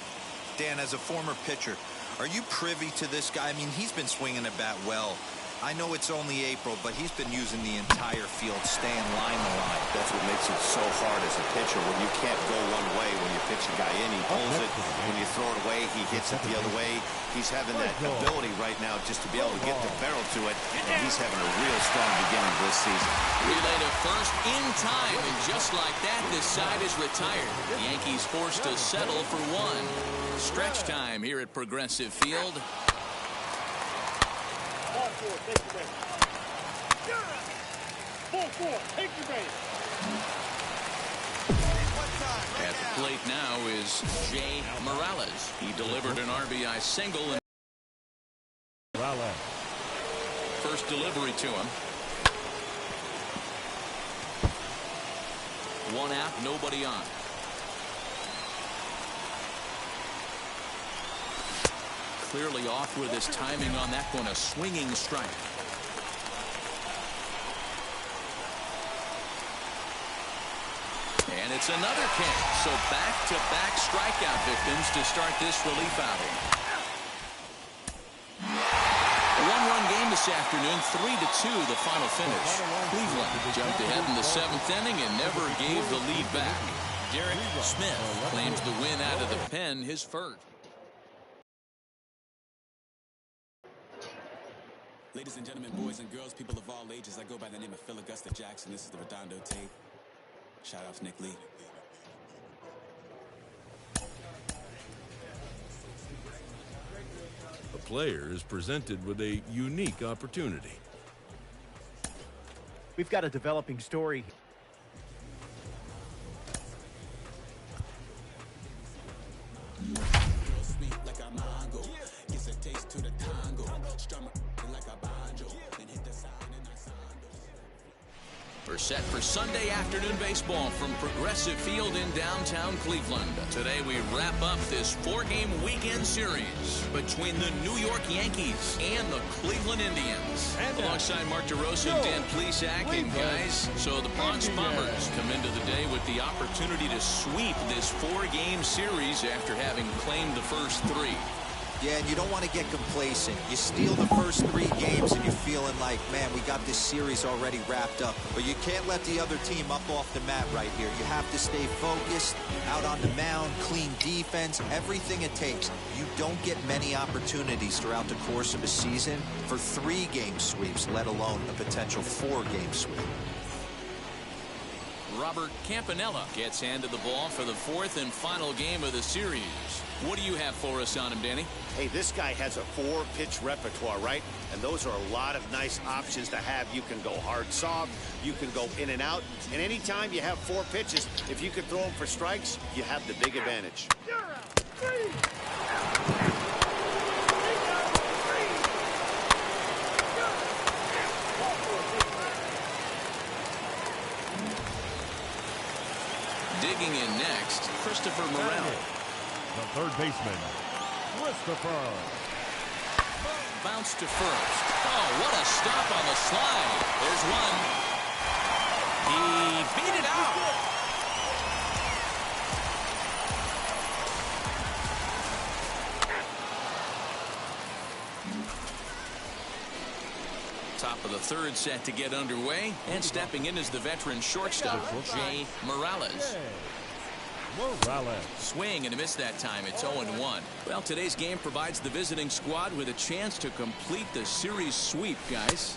Dan, as a former pitcher, are you privy to this guy? I mean, he's been swinging the bat well. I know it's only April, but he's been using the entire field, staying line to line. That's what makes it so hard as a pitcher when you can't go one way when you pitch a guy in. He pulls it. When you throw it away, he hits it the other way. He's having that ability right now just to be able to get the barrel to it. And he's having a real strong beginning this season. Relay to first in time, and just like that, this side is retired. The Yankees forced to settle for one. Stretch time here at Progressive Field. At the plate now is Jay Morales. He delivered an RBI single. Morales. First delivery to him. One out, nobody on. Clearly off with his timing on that one, a swinging strike. And it's another catch. So back-to-back strikeout victims to start this relief outing. A one-run game this afternoon, 3-2 the final finish. Cleveland jumped ahead in the 7th inning and never gave the lead back. Derek Smith claims the win out of the pen, his first. Ladies and gentlemen, boys and girls, people of all ages, I go by the name of Phil Augusta Jackson. This is the Redondo tape. Shout out to Nick Lee. A player is presented with a unique opportunity. We've got a developing story. Sweet like a mango. Gets a taste to the tango. Strummer like a banjo. Then hit the sound in our sandals. We're set for Sunday afternoon baseball from Progressive Field in downtown Cleveland. Today we wrap up this 4-game weekend series between the New York Yankees and the Cleveland Indians. Alongside Mark DeRosa and Dan Plesac, and guys, so the Bronx Bombers come into the day with the opportunity to sweep this 4-game series after having claimed the first 3. Yeah, and you don't want to get complacent. You steal the first 3 games and you're feeling like, man, we got this series already wrapped up. But you can't let the other team up off the mat right here. You have to stay focused, out on the mound, clean defense, everything it takes. You don't get many opportunities throughout the course of a season for 3-game sweeps, let alone a potential 4-game sweep. Robert Campanella gets handed the ball for the 4th and final game of the series. What do you have for us on him, Danny? Hey, this guy has a 4-pitch repertoire, right? And those are a lot of nice options to have. You can go hard soft, you can go in and out, and anytime you have 4 pitches, if you can throw them for strikes, you have the big advantage. Digging in next, Christopher Morel. The third baseman, Christopher. Bounce to first. Oh, what a stop on the slide. There's one. He beat it out. Top of the 3rd set to get underway, and stepping in is the veteran shortstop, Jay Morales. Morales. Swing and a miss that time. It's 0-1. Well, today's game provides the visiting squad with a chance to complete the series sweep, guys.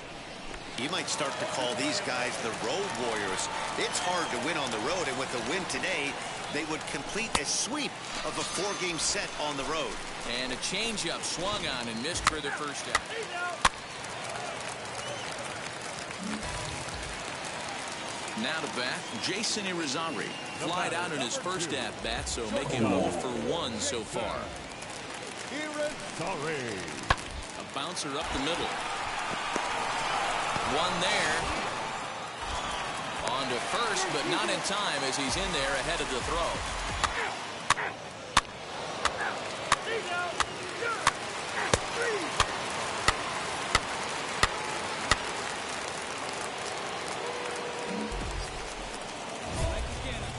You might start to call these guys the road warriors. It's hard to win on the road, and with the win today, they would complete a sweep of a 4-game set on the road. And a changeup swung on and missed for the first out. Now to bat, Jason Irizarry. Flied out in his first at-bat, so making 0 for 1 so far. Irizarry. A bouncer up the middle. One there. On to first, but not in time as he's in there ahead of the throw.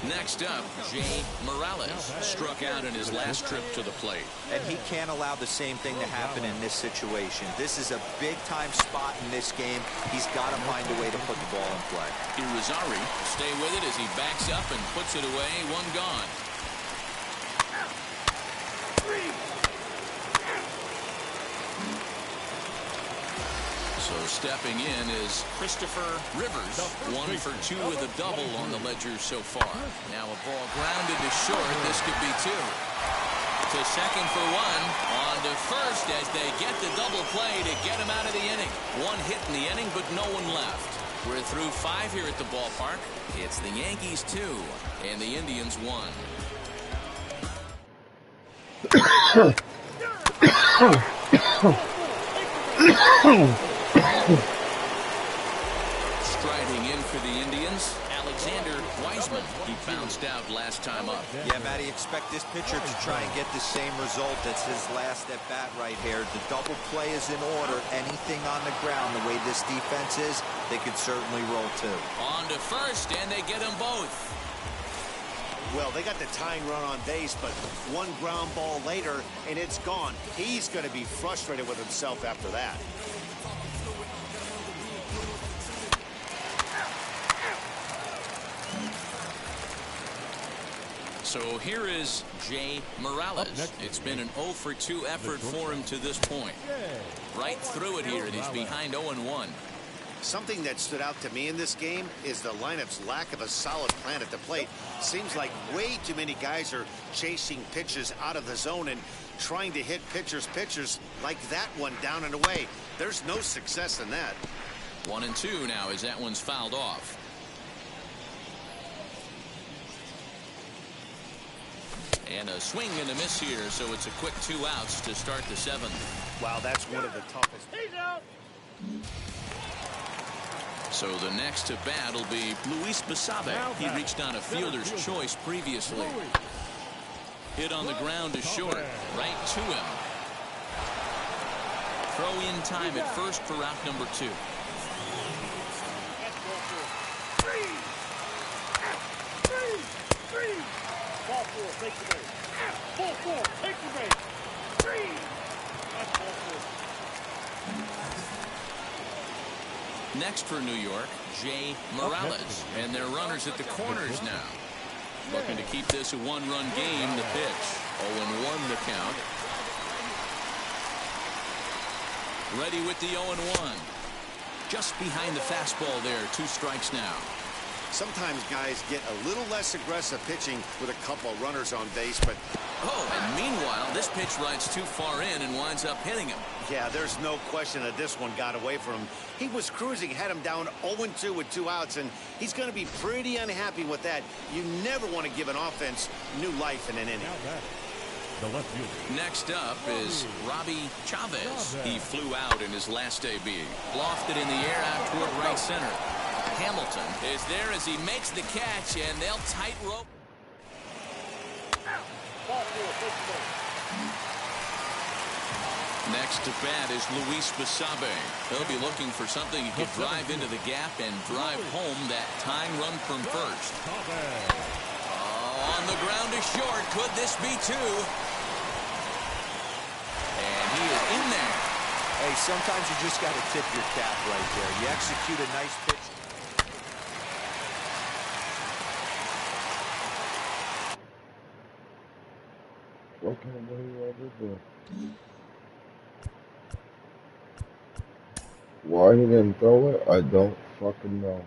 Next up, Jay Morales struck out in his last trip to the plate. And he can't allow the same thing to happen in this situation. This is a big-time spot in this game. He's got to find a way to put the ball in play. Irizarry will stay with it as he backs up and puts it away. One gone. So stepping in is Christopher Rivers, 1 for 2 with a double on the ledger so far. Now a ball grounded to short. This could be 2. To second for 1. On to first as they get the double play to get him out of the inning. 1 hit in the inning, but no one left. We're through 5 here at the ballpark. It's the Yankees 2 and the Indians 1. Striding in for the Indians, Alexander Wiseman. He bounced out last time up. Yeah, Matty, expect this pitcher to try and get the same result. That's his last at bat right here. The double play is in order. Anything on the ground, the way this defense is, they could certainly roll too. On to first, and they get them both. Well, they got the tying run on base, but 1 ground ball later, and it's gone. He's going to be frustrated with himself after that. So here is Jay Morales. It's been an 0 for 2 effort for him to this point. Right through it here, and he's behind 0-1. Something that stood out to me in this game is the lineup's lack of a solid plan at the plate. Seems like way too many guys are chasing pitches out of the zone and trying to hit pitchers like that one down and away. There's no success in that. 1-2 now as that one's fouled off. And a swing and a miss here, so it's a quick 2 outs to start the 7th. Wow, that's one of the toughest. So the next to bat will be Luis Basabe. He reached on a fielder's choice previously. Hit on the ground to short, right to him. Throw in time at first for route number 2. Ball 4, take the base. Ball 4, take the base. 3. That's ball 4. Next for New York, Jay Morales. And their runners at the corners now. Looking to keep this a 1-run game. The pitch. 0-1 the count. Ready with the 0-1. Just behind the fastball there. 2 strikes now. Sometimes guys get a little less aggressive pitching with a couple of runners on base, but... Oh, and meanwhile, this pitch rides too far in and winds up hitting him. Yeah, there's no question that this one got away from him. He was cruising, had him down 0-2 with 2 outs, and he's going to be pretty unhappy with that. You never want to give an offense new life in an inning. Next up is Robbie Chavez. He flew out in his last AB. Lofted in the air out toward right center. Hamilton is there as he makes the catch, and they'll tight rope. Next to bat is Luis Basabe. He'll be looking for something he could drive into the gap and drive home that tying run from first. On the ground to short. Could this be 2? And he is in there. Hey, sometimes you just got to tip your cap right there. You execute a nice pitch. What kind of money I did there? Why he didn't throw it, I don't fucking know.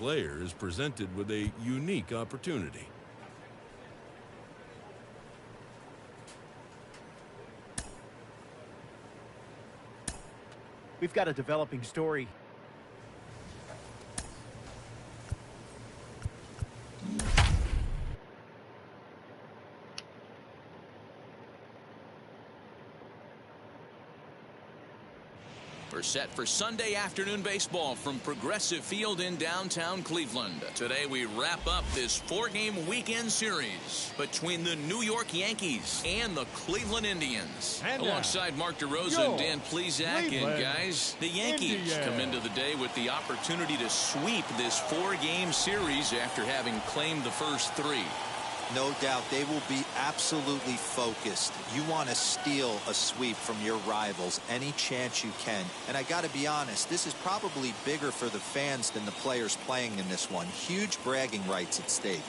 player is presented with a unique opportunity. We've got a developing story. We're set for Sunday afternoon baseball from Progressive Field in downtown Cleveland. Today we wrap up this 4-game weekend series between the New York Yankees and the Cleveland Indians. And alongside Mark DeRosa and Dan Plesac, and guys, the Yankees come into the day with the opportunity to sweep this 4-game series after having claimed the first 3. No doubt they will be absolutely focused. You want to steal a sweep from your rivals any chance you can. And I got to be honest, this is probably bigger for the fans than the players playing in this one. Huge bragging rights at stake.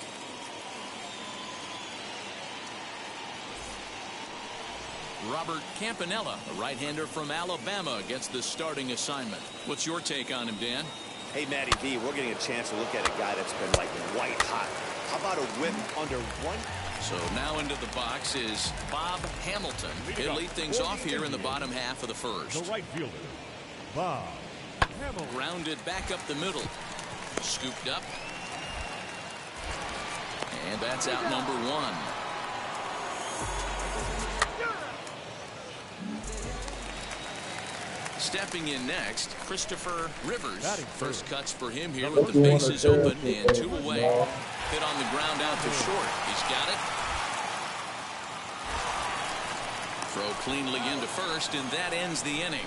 Robert Campanella, a right-hander from Alabama, gets the starting assignment. What's your take on him, Dan? Hey, Matty V, we're getting a chance to look at a guy that's been like white hot. How about a whip under one? So now into the box is Bob Hamilton. He'll lead things off here in the bottom half of the first. The right fielder, Bob Hamilton. Grounded back up the middle. Scooped up. And that's out number 1. Stepping in next, Christopher Rivers. First cuts for him here with the bases open and 2 away. Hit on the ground out to short. He's got it. Throw cleanly into first, and that ends the inning.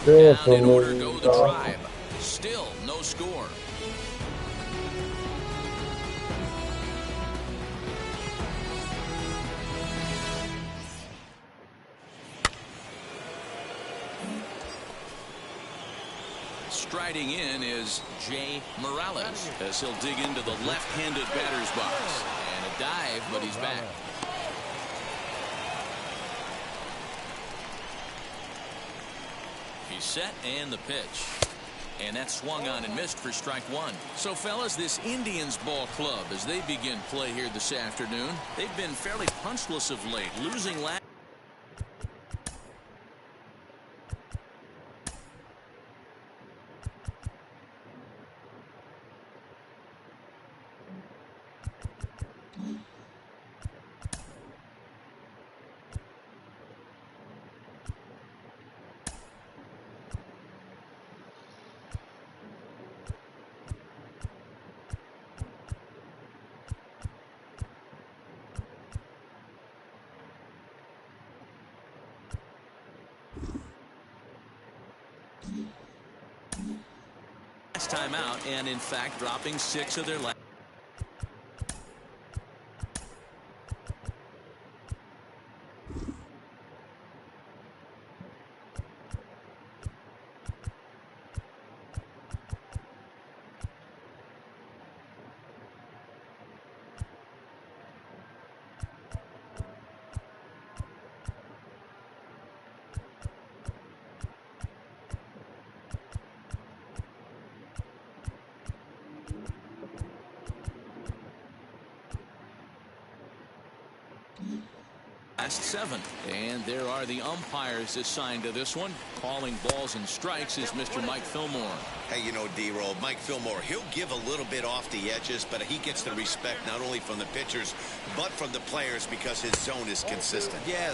Down in order go the Tribe. Still no score. Striding in is Jay Morales as he'll dig into the left-handed batter's box. And a dive, but he's back. He's set and the pitch. And that swung on and missed for strike 1. So, fellas, this Indians ball club, as they begin play here this afternoon, they've been fairly punchless of late, losing last. Time out, and in fact dropping 6 of their last. Last 7. And there are the umpires assigned to this one. Calling balls and strikes is Mr. Mike Fillmore. Hey, you know, D-Roll, Mike Fillmore, he'll give a little bit off the edges, but he gets the respect not only from the pitchers, but from the players because his zone is consistent. Yeah.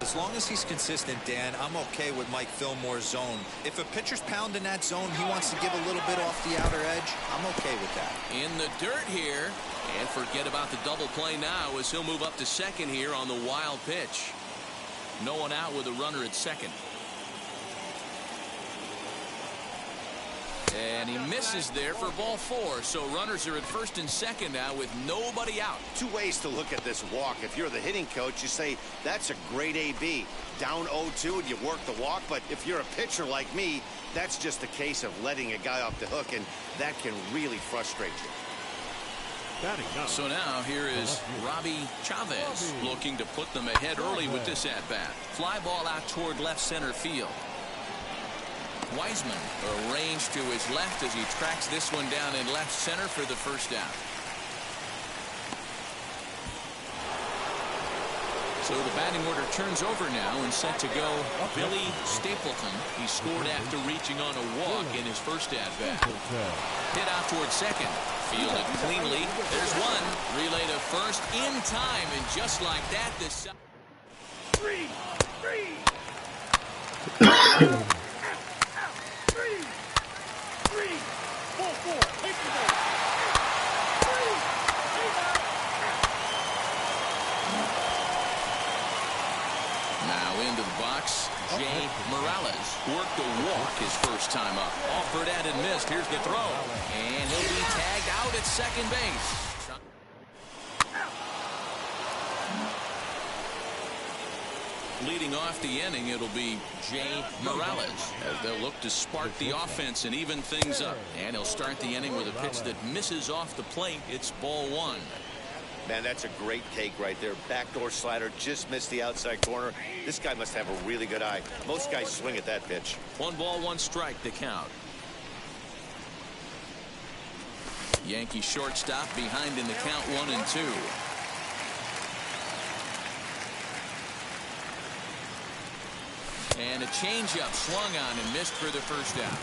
As long as he's consistent, Dan, I'm okay with Mike Fillmore's zone. If a pitcher's pounding that zone, he wants to give a little bit off the outer edge, I'm okay with that. In the dirt here, and forget about the double play now as he'll move up to second here on the wild pitch. No one out with a runner at second. And he misses there for ball 4. So runners are at first and second now with nobody out. Two ways to look at this walk. If you're the hitting coach, you say, that's a great AB. Down 0-2 and you work the walk. But if you're a pitcher like me, that's just a case of letting a guy off the hook, and that can really frustrate you. So now here is Robbie Chavez looking to put them ahead early with this at-bat. Fly ball out toward left center field. Wiseman arranged to his left as he tracks this one down in left center for the first out. So the batting order turns over now and set to go Billy Stapleton. He scored after reaching on a walk in his first at-bat. Hit out toward second. Fielded cleanly. There's one. Relay to first in time. And just like that, this... Three. Four. Take the ball. Now into the box, Jay Morales worked a walk his first time up. Offered at and missed. Here's the throw. And he'll be tagged out at second base. Leading off the inning, it'll be Jay Morales as they'll look to spark the offense and even things up. And he'll start the inning with a pitch that misses off the plate. It's ball 1. Man, that's a great take right there. Backdoor slider, just missed the outside corner. This guy must have a really good eye. Most guys swing at that pitch. 1 ball, 1 strike, the count. Yankee shortstop behind in the count 1-2. And a changeup swung on and missed for the first out.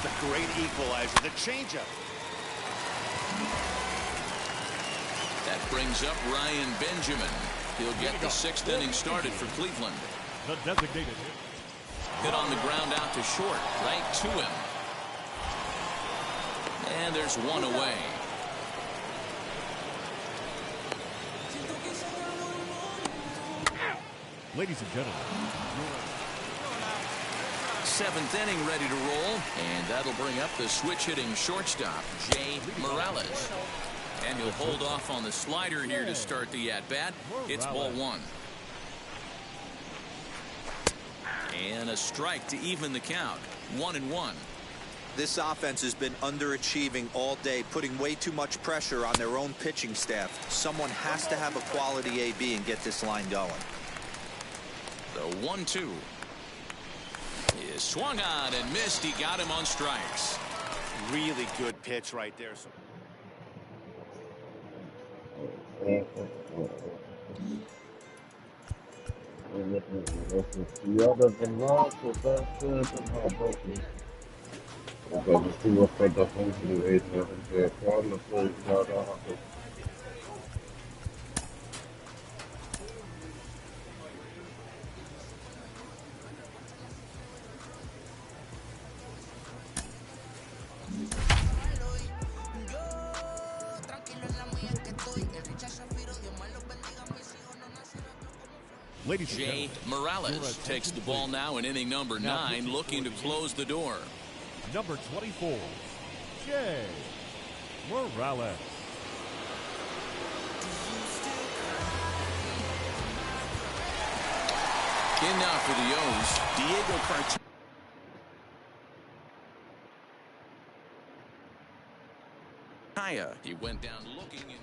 The great equalizer, the changeup. That brings up Ryan Benjamin. He'll get the 6th inning started for Cleveland. The designated Hit on the ground out to short, right to him. And there's one away. Ladies and gentlemen, 7th inning ready to roll. And that'll bring up the switch hitting shortstop, Jay Morales. And he'll hold off on the slider here to start the at-bat. It's ball 1. And a strike to even the count. 1-1. This offense has been underachieving all day, putting way too much pressure on their own pitching staff. Someone has to have a quality AB and get this line going. The 1-2 is swung on and missed. He got him on strikes. Really good pitch right there. Jay Morales takes the ball now in inning number 9, looking to close the door. number 24, Jay Morales. In now for the O's, Diego Cartaya. He went down looking in his...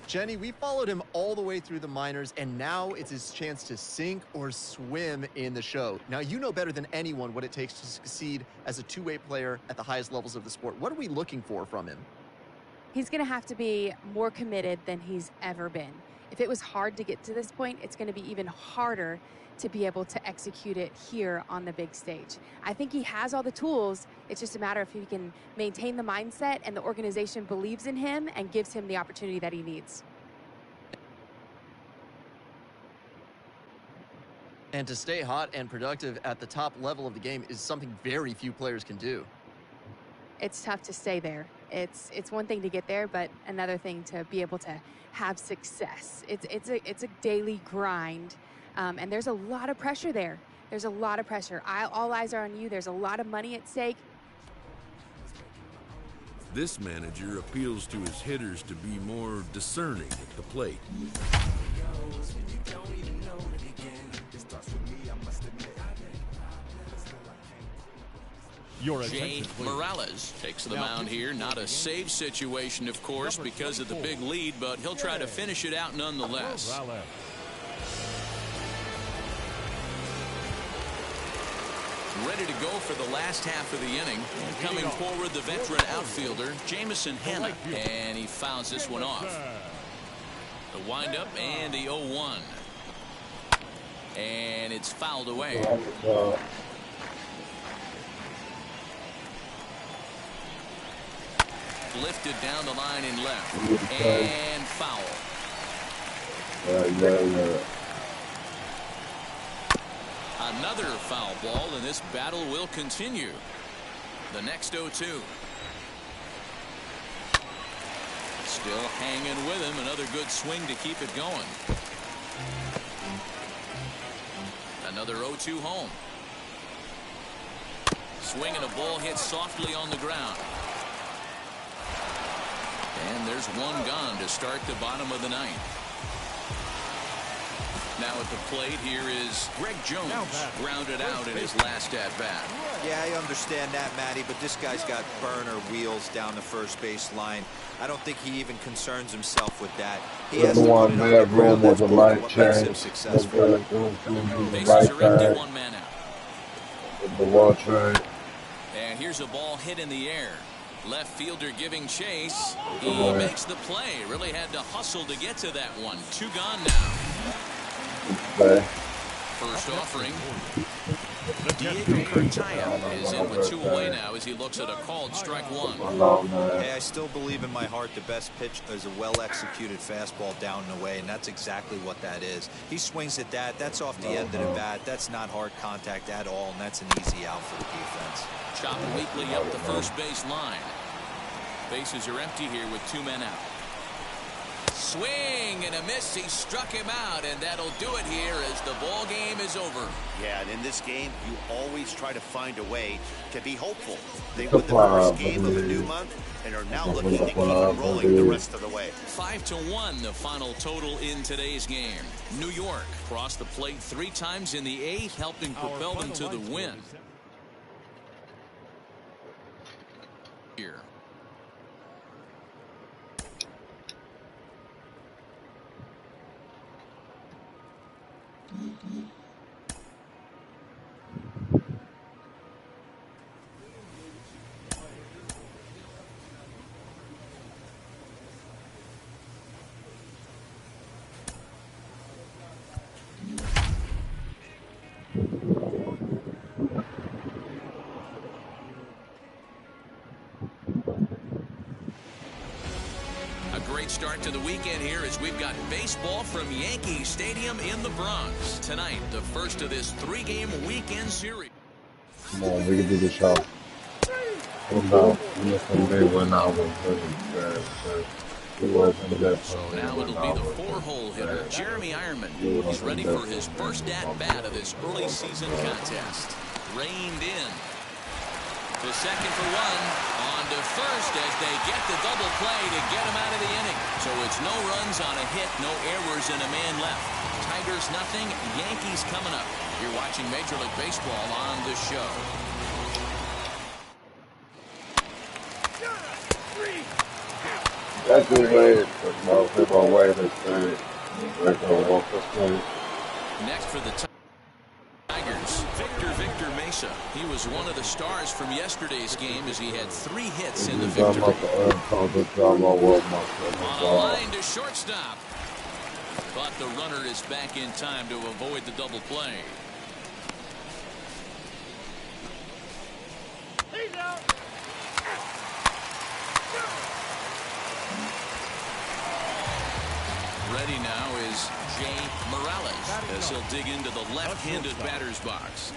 Jenny, we followed him all the way through the minors, and now it's his chance to sink or swim in the show. Now, you know better than anyone what it takes to succeed as a two-way player at the highest levels of the sport. What are we looking for from him? He's going to have to be more committed than he's ever been. If it was hard to get to this point, it's going to be even harder to be able to execute it here on the big stage. I think he has all the tools. It's just a matter of if he can maintain the mindset and the organization believes in him and gives him the opportunity that he needs. And to stay hot and productive at the top level of the game is something very few players can do. It's tough to stay there. It's one thing to get there, but another thing to be able to have success. It's a daily grind, and there's a lot of pressure there. There's a lot of pressure. All eyes are on you. There's a lot of money at stake. This manager appeals to his hitters to be more discerning at the plate. Jay Morales takes the mound here. Not a save situation, of course, because of the big lead, but he'll try to finish it out nonetheless. Ready to go for the last half of the inning. Coming forward, the veteran outfielder, Jamison Hanna, and he fouls this one off. The windup and the 0-1. And it's fouled away. Lifted down the line in left. And foul. Another foul ball, and this battle will continue. The next 0-2. Still hanging with him. Another good swing to keep it going. Another 0-2 home. Swing and a ball hit softly on the ground. And there's one gone to start the bottom of the ninth. Now at the plate here is Greg Jones, grounded out in his last at-bat. Yeah, I understand that, Matty, but this guy's got burner wheels down the first base line. I don't think he even concerns himself with that. He has to put it on the ground. That's what makes him successful. Bases are empty, one man out. The and here's a ball hit in the air. Left fielder giving chase. He makes the play. Really had to hustle to get to that one. Two gone now. First offering. Diego Cartaya is in with two away now as he looks at a called strike one. Hey, I still believe in my heart the best pitch is a well-executed fastball down and away, and that's exactly what that is. He swings at that. That's off the end of the bat. That's not hard contact at all, and that's an easy out for the defense. Chop weakly up the first base line. Bases are empty here with two men out. Swing and a miss. He struck him out, and that'll do it here as the ball game is over. Yeah, and in this game, you always try to find a way to be hopeful. They win the first game of a new month and are now looking to keep it rolling the rest of the way. 5-1, the final total in today's game. New York crossed the plate 3 times in the 8th, helping propel them to the win. Here. Start to the weekend here as we've got baseball from Yankee Stadium in the Bronx. Tonight, the first of this 3-game weekend series. Come on, we can do the show. So now it'll be the 4-hole hitter, Jeremy Ironman. He's ready for his first at-bat of this early season contest. Reined in. To second for one. On to first as they get the double play to get him out of the inning. So it's no runs on a hit, no errors, and a man left. Tigers nothing, Yankees coming up. You're watching Major League Baseball on the show. That's the way people waited. Next for the Tigers, Victor Mesa. He was one of the stars from yesterday's game as he had 3 hits in the victory. On a line to shortstop. But the runner is back in time to avoid the double play. He's out. Ready now is Jay Morales as he'll dig into the left-handed batter's box.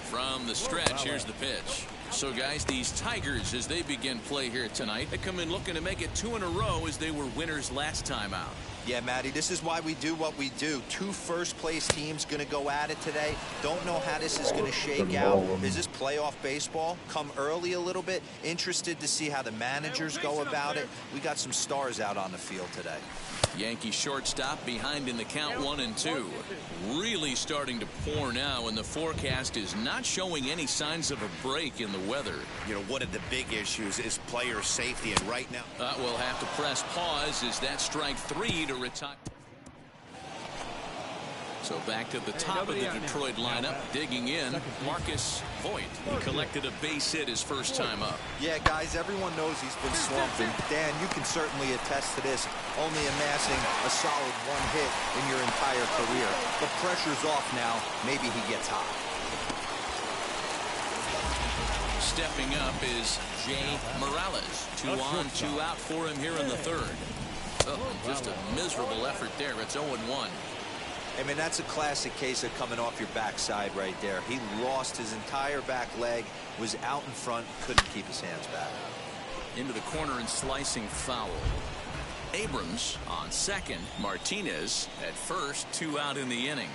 From the stretch, here's the pitch. So, guys, these Tigers, as they begin play here tonight, they come in looking to make it 2 in a row as they were winners last time out. Yeah, Matty, this is why we do what we do. 2 first-place teams going to go at it today. Don't know how this is going to shake out. Is this playoff baseball? Come early a little bit. Interested to see how the managers go about it. We got some stars out on the field today. Yankee shortstop behind in the count 1-2. Really starting to pour now, and the forecast is not showing any signs of a break in the weather. You know, one of the big issues is player safety, and right now we'll have to press pause as that strike 3 to retire. So back to the top of the Detroit lineup, digging in, Marcus Voit. He collected a base hit his first time up. Yeah, guys, everyone knows he's been slumping. Dan, you can certainly attest to this, only amassing a solid 1 hit in your entire career. The pressure's off now. Maybe he gets hot. Stepping up is Jay Morales. 2 on, 2 out for him here in the 3rd. Oh, just a miserable effort there. It's 0-1. I mean, that's a classic case of coming off your backside right there. He lost his entire back leg, was out in front, couldn't keep his hands back. Into the corner and slicing foul. Abrams on second. Martinez at first. 2 out in the inning.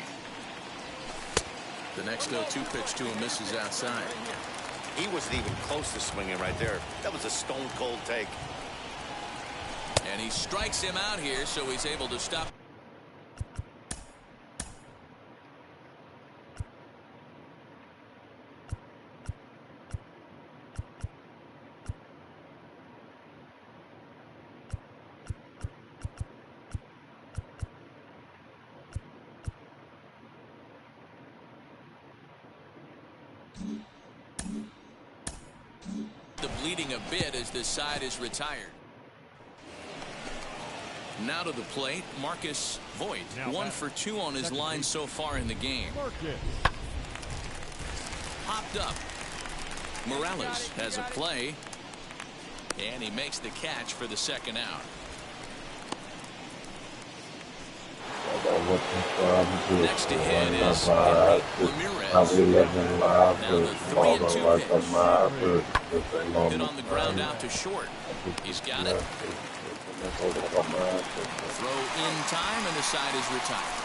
The next 0-2 pitch to him misses outside. he wasn't even close to swinging right there. That was a stone-cold take. And he strikes him out here, so he's able to stop. Bleeding a bit as this side is retired. Now to the plate, Marcus Voit. 1 for 2 on his line so far in the game. Popped up. Morales has a play, and he makes the catch for the second out. Next to hit is Ramirez. Now the 3-2 pitch. Hit on the ground out to short. He's got it. Throw in time, and the side is retired.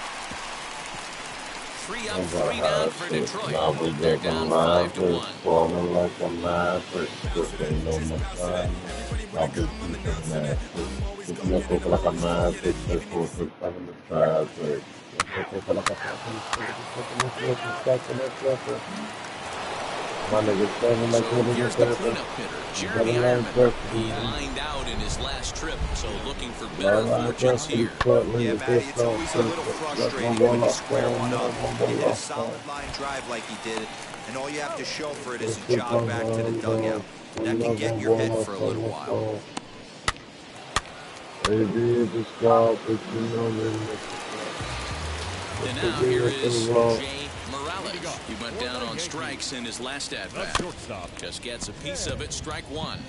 3 up, 3 down for Detroit. They're down 5-1. So here's the cleanup hitter, Jeremy Ironman. He lined out in his last trip, so looking for better fortunes here. Yeah, Matty, it's always a little frustrating when you square one up. You hit a solid line drive like he did, and all you have to show for it is a jog back to the dugout. That can get in your head for a little while. And now here is Jay Morales. He went down on strikes in his last at-bat. Just gets a piece of it, strike 1.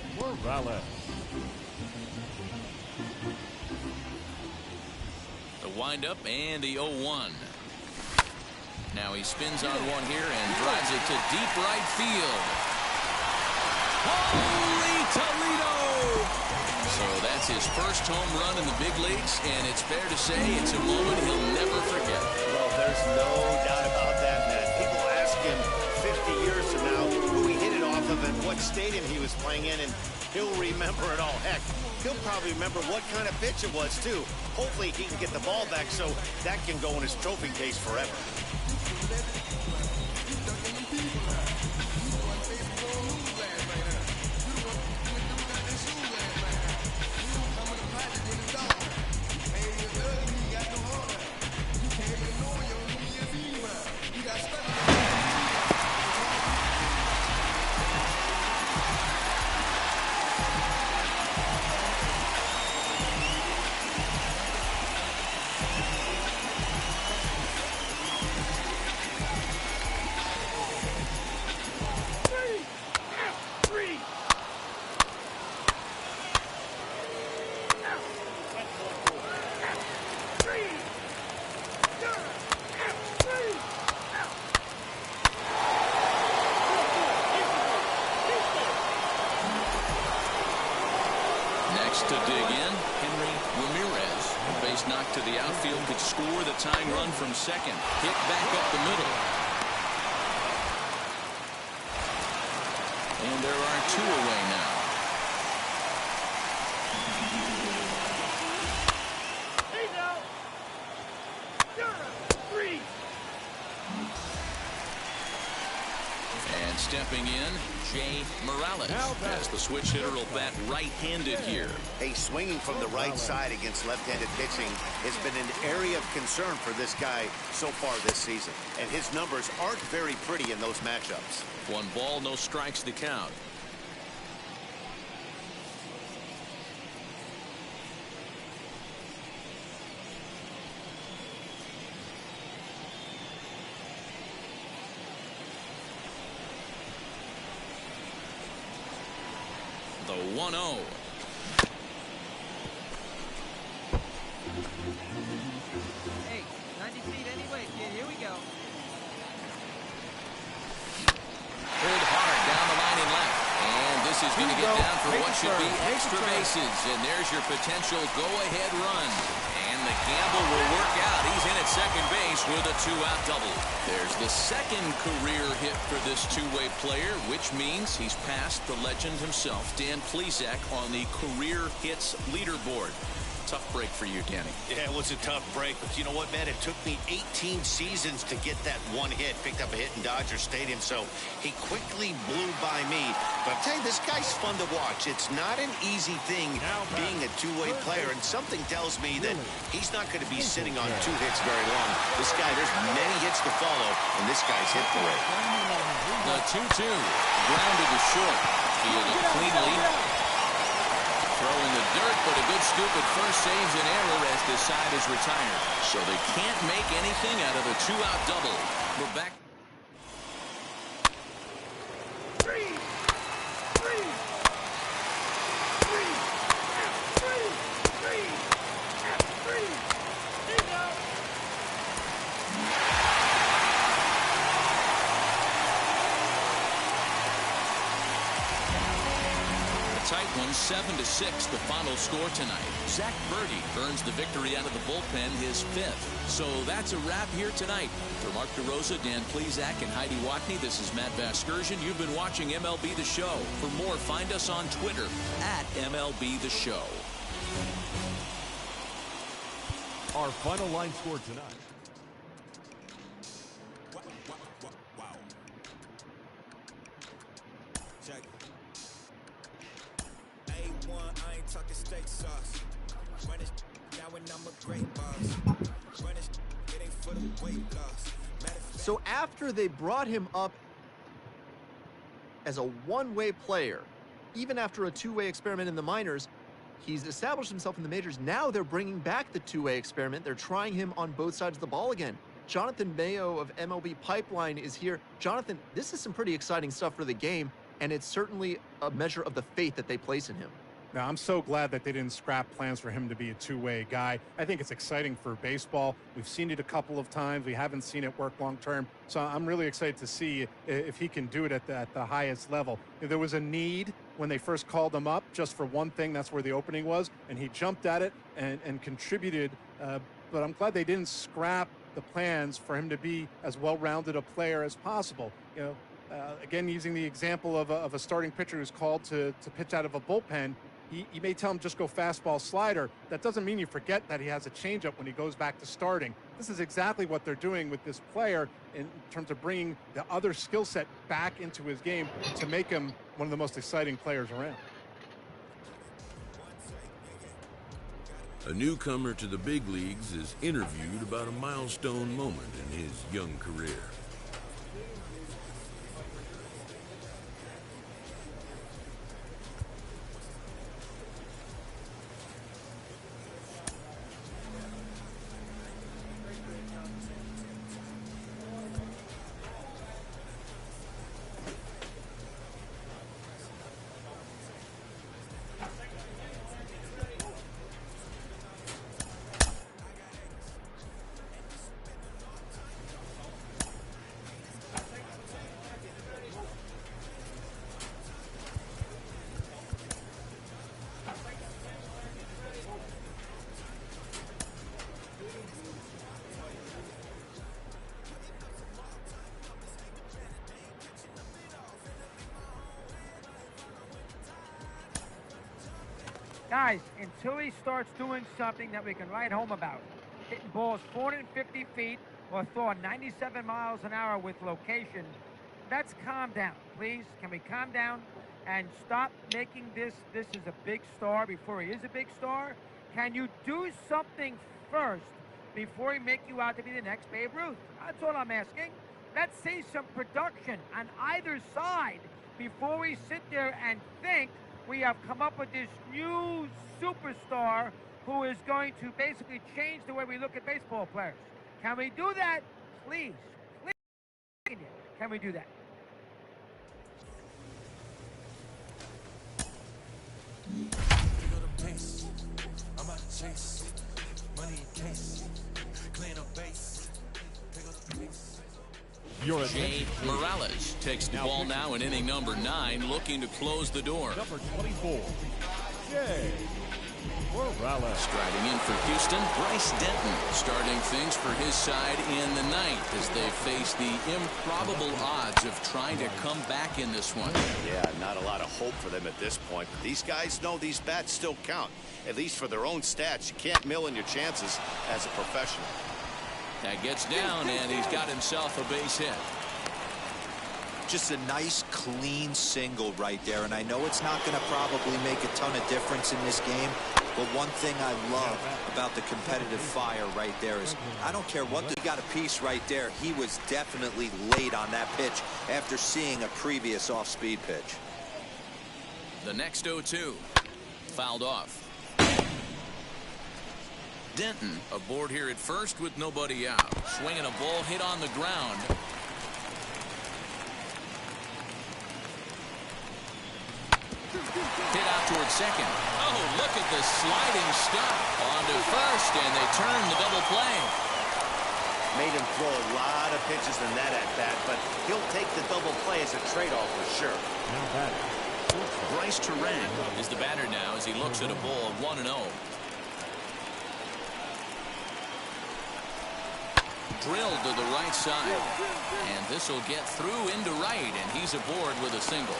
The windup and the 0-1. Now he spins on one here and drives it to deep right field. Holy Toledo! So that's his first home run in the big leagues, and it's fair to say it's a moment he'll never forget. Well, there's no doubt about that, Matt. People ask him 50 years from now who he hit it off of and what stadium he was playing in, and he'll remember it all. Heck, he'll probably remember what kind of pitch it was, too. Hopefully he can get the ball back so that can go in his trophy case forever. to dig in. Henry Ramirez, base knock to the outfield, could score the tying run from second. Hit back up the middle. And there are two away now. He's out. Three. And stepping in, Jay Morales, as the switch hitter will bat right-handed here. Hey, swinging from the right side against left-handed pitching has been an area of concern for this guy so far this season. And his numbers aren't very pretty in those matchups. 1 ball, no strikes to count. The 1-0. Hey, 90 feet anyway, kid. Here we go. Pulled hard down the line and left. And this is going to get down for what should be extra bases. And there's your potential go-ahead run. And the gamble will work out. He's in at second base with a 2-out double. There's the second career hit for this two-way player, which means he's passed the legend himself, Dan Plesac, on the career hits leaderboard. Tough break for you, Danny. Yeah, it was a tough break, but you know what, man? It took me 18 seasons to get that one hit. Picked up a hit in Dodger Stadium, so he quickly blew by me. But I'll tell you, this guy's fun to watch. It's not an easy thing being a two-way player, and something tells me that he's not going to be sitting on 2 hits very long. This guy, there's many hits to follow, and this guy's hit parade. The 2-2, grounded to short, fielded cleanly. Throwing the dirt, but a good scoop at first saves an error as this side is retired. So they can't make anything out of a 2-out double. We're back. Tight one, 7-6, the final score tonight. Zach Birdie earns the victory out of the bullpen, his 5th. So that's a wrap here tonight. For Mark DeRosa, Dan Plesac, and Heidi Watney, this is Matt Vasgersian. You've been watching MLB The Show. For more, find us on Twitter at MLB The Show. Our final line score tonight. Check. A1, I ain't talking steak sauce. Run it now when I'm a great boss. Run it ain't for the weight loss. So after they brought him up as a one-way player, even after a two-way experiment in the minors, he's established himself in the majors. Now they're bringing back the two-way experiment. They're trying him on both sides of the ball again. Jonathan Mayo of MLB Pipeline is here. Jonathan, this is some pretty exciting stuff for the game, and it's certainly a measure of the faith that they place in him. Now, I'm so glad that they didn't scrap plans for him to be a two-way guy. I think it's exciting for baseball. We've seen it a couple of times. We haven't seen it work long-term. So I'm really excited to see if he can do it at the highest level. If there was a need when they first called him up just for one thing, that's where the opening was, and he jumped at it and contributed. But I'm glad they didn't scrap the plans for him to be as well-rounded a player as possible. You know, again, using the example of a starting pitcher who's called to pitch out of a bullpen, you may tell him just go fastball slider. That doesn't mean you forget that he has a changeup when he goes back to starting. This is exactly what they're doing with this player in terms of bringing the other skill set back into his game to make him one of the most exciting players around. A newcomer to the big leagues is interviewed about a milestone moment in his young career. Guys, until he starts doing something that we can write home about, hitting balls 450 feet or throwing 97 miles an hour with location, let's calm down, please. Can we calm down and stop making this is a big star before he is a big star? Can you do something first before he make you out to be the next Babe Ruth? That's all I'm asking. Let's see some production on either side before we sit there and think we have come up with this new superstar who is going to basically change the way we look at baseball players. Can we do that? Please. Please. Can we do that? I'm out to chase money in case, clean up base, pick up the pace. Jay Morales takes the ball now in inning number 9, looking to close the door. Number 24, Jay Morales. Striding in for Houston, Bryce Denton starting things for his side in the 9th as they face the improbable odds of trying to come back in this one. Yeah, not a lot of hope for them at this point. But these guys know these bats still count, at least for their own stats. You can't mill in your chances as a professional. That gets down, and he's got himself a base hit. Just a nice, clean single right there. And I know it's not going to probably make a ton of difference in this game, but one thing I love about the competitive fire right there is I don't care what. Got a piece right there. He was definitely late on that pitch after seeing a previous off-speed pitch. The next 0-2. Fouled off. Denton aboard here at first with nobody out. Swinging a ball hit on the ground. Hit out towards second. Oh, look at the sliding stop. On to first, and they turn the double play. Made him throw a lot of pitches in that at-bat, but he'll take the double play as a trade-off for sure. Now batting, Bryce Terang is the batter now as he looks at a ball of 1-0. Drilled to the right side, and this will get through into right, and he's aboard with a single.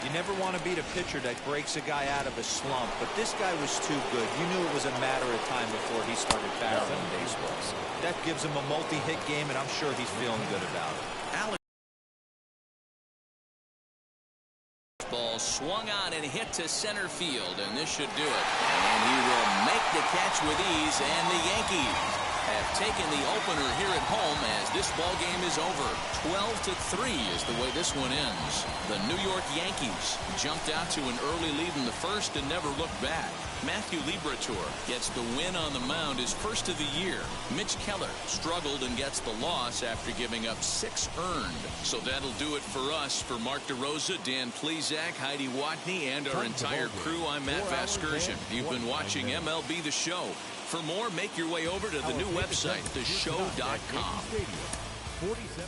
You never want to beat a pitcher that breaks a guy out of a slump, but this guy was too good. You knew it was a matter of time before he started barreling baseballs. That gives him a multi-hit game, and I'm sure he's feeling good about it. Ball swung on and hit to center field, and this should do it. And he will make the catch with ease, and the Yankees have taken the opener here at home as this ball game is over. 12-3 is the way this one ends. The New York Yankees jumped out to an early lead in the first and never looked back. Matthew Liberatore gets the win on the mound, his first of the year. Mitch Keller struggled and gets the loss after giving up 6 earned. So that'll do it for us. For Mark DeRosa, Dan Plezak, Heidi Watney, and our entire crew, I'm Matt Vasgersian. You've been watching MLB The Show. For more, make your way over to the new website, theshow.com. 47.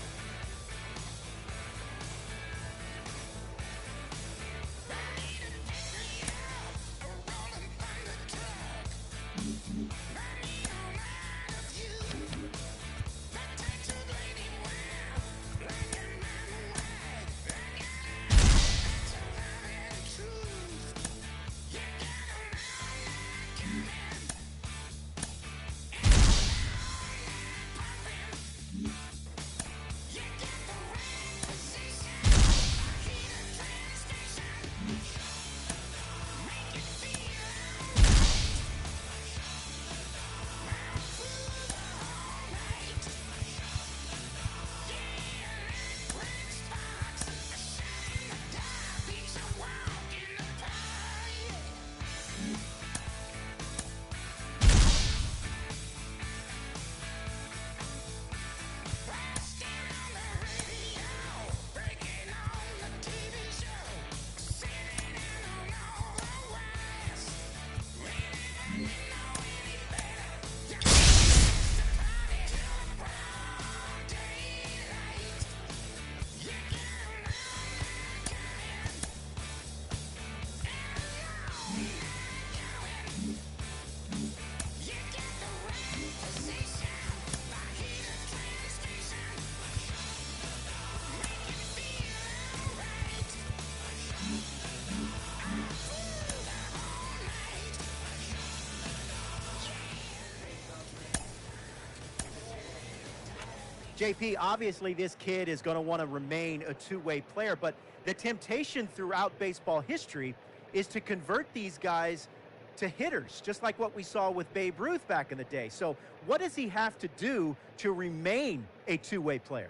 JP, obviously this kid is going to want to remain a two-way player, but the temptation throughout baseball history is to convert these guys to hitters, just like what we saw with Babe Ruth back in the day. So what does he have to do to remain a two-way player?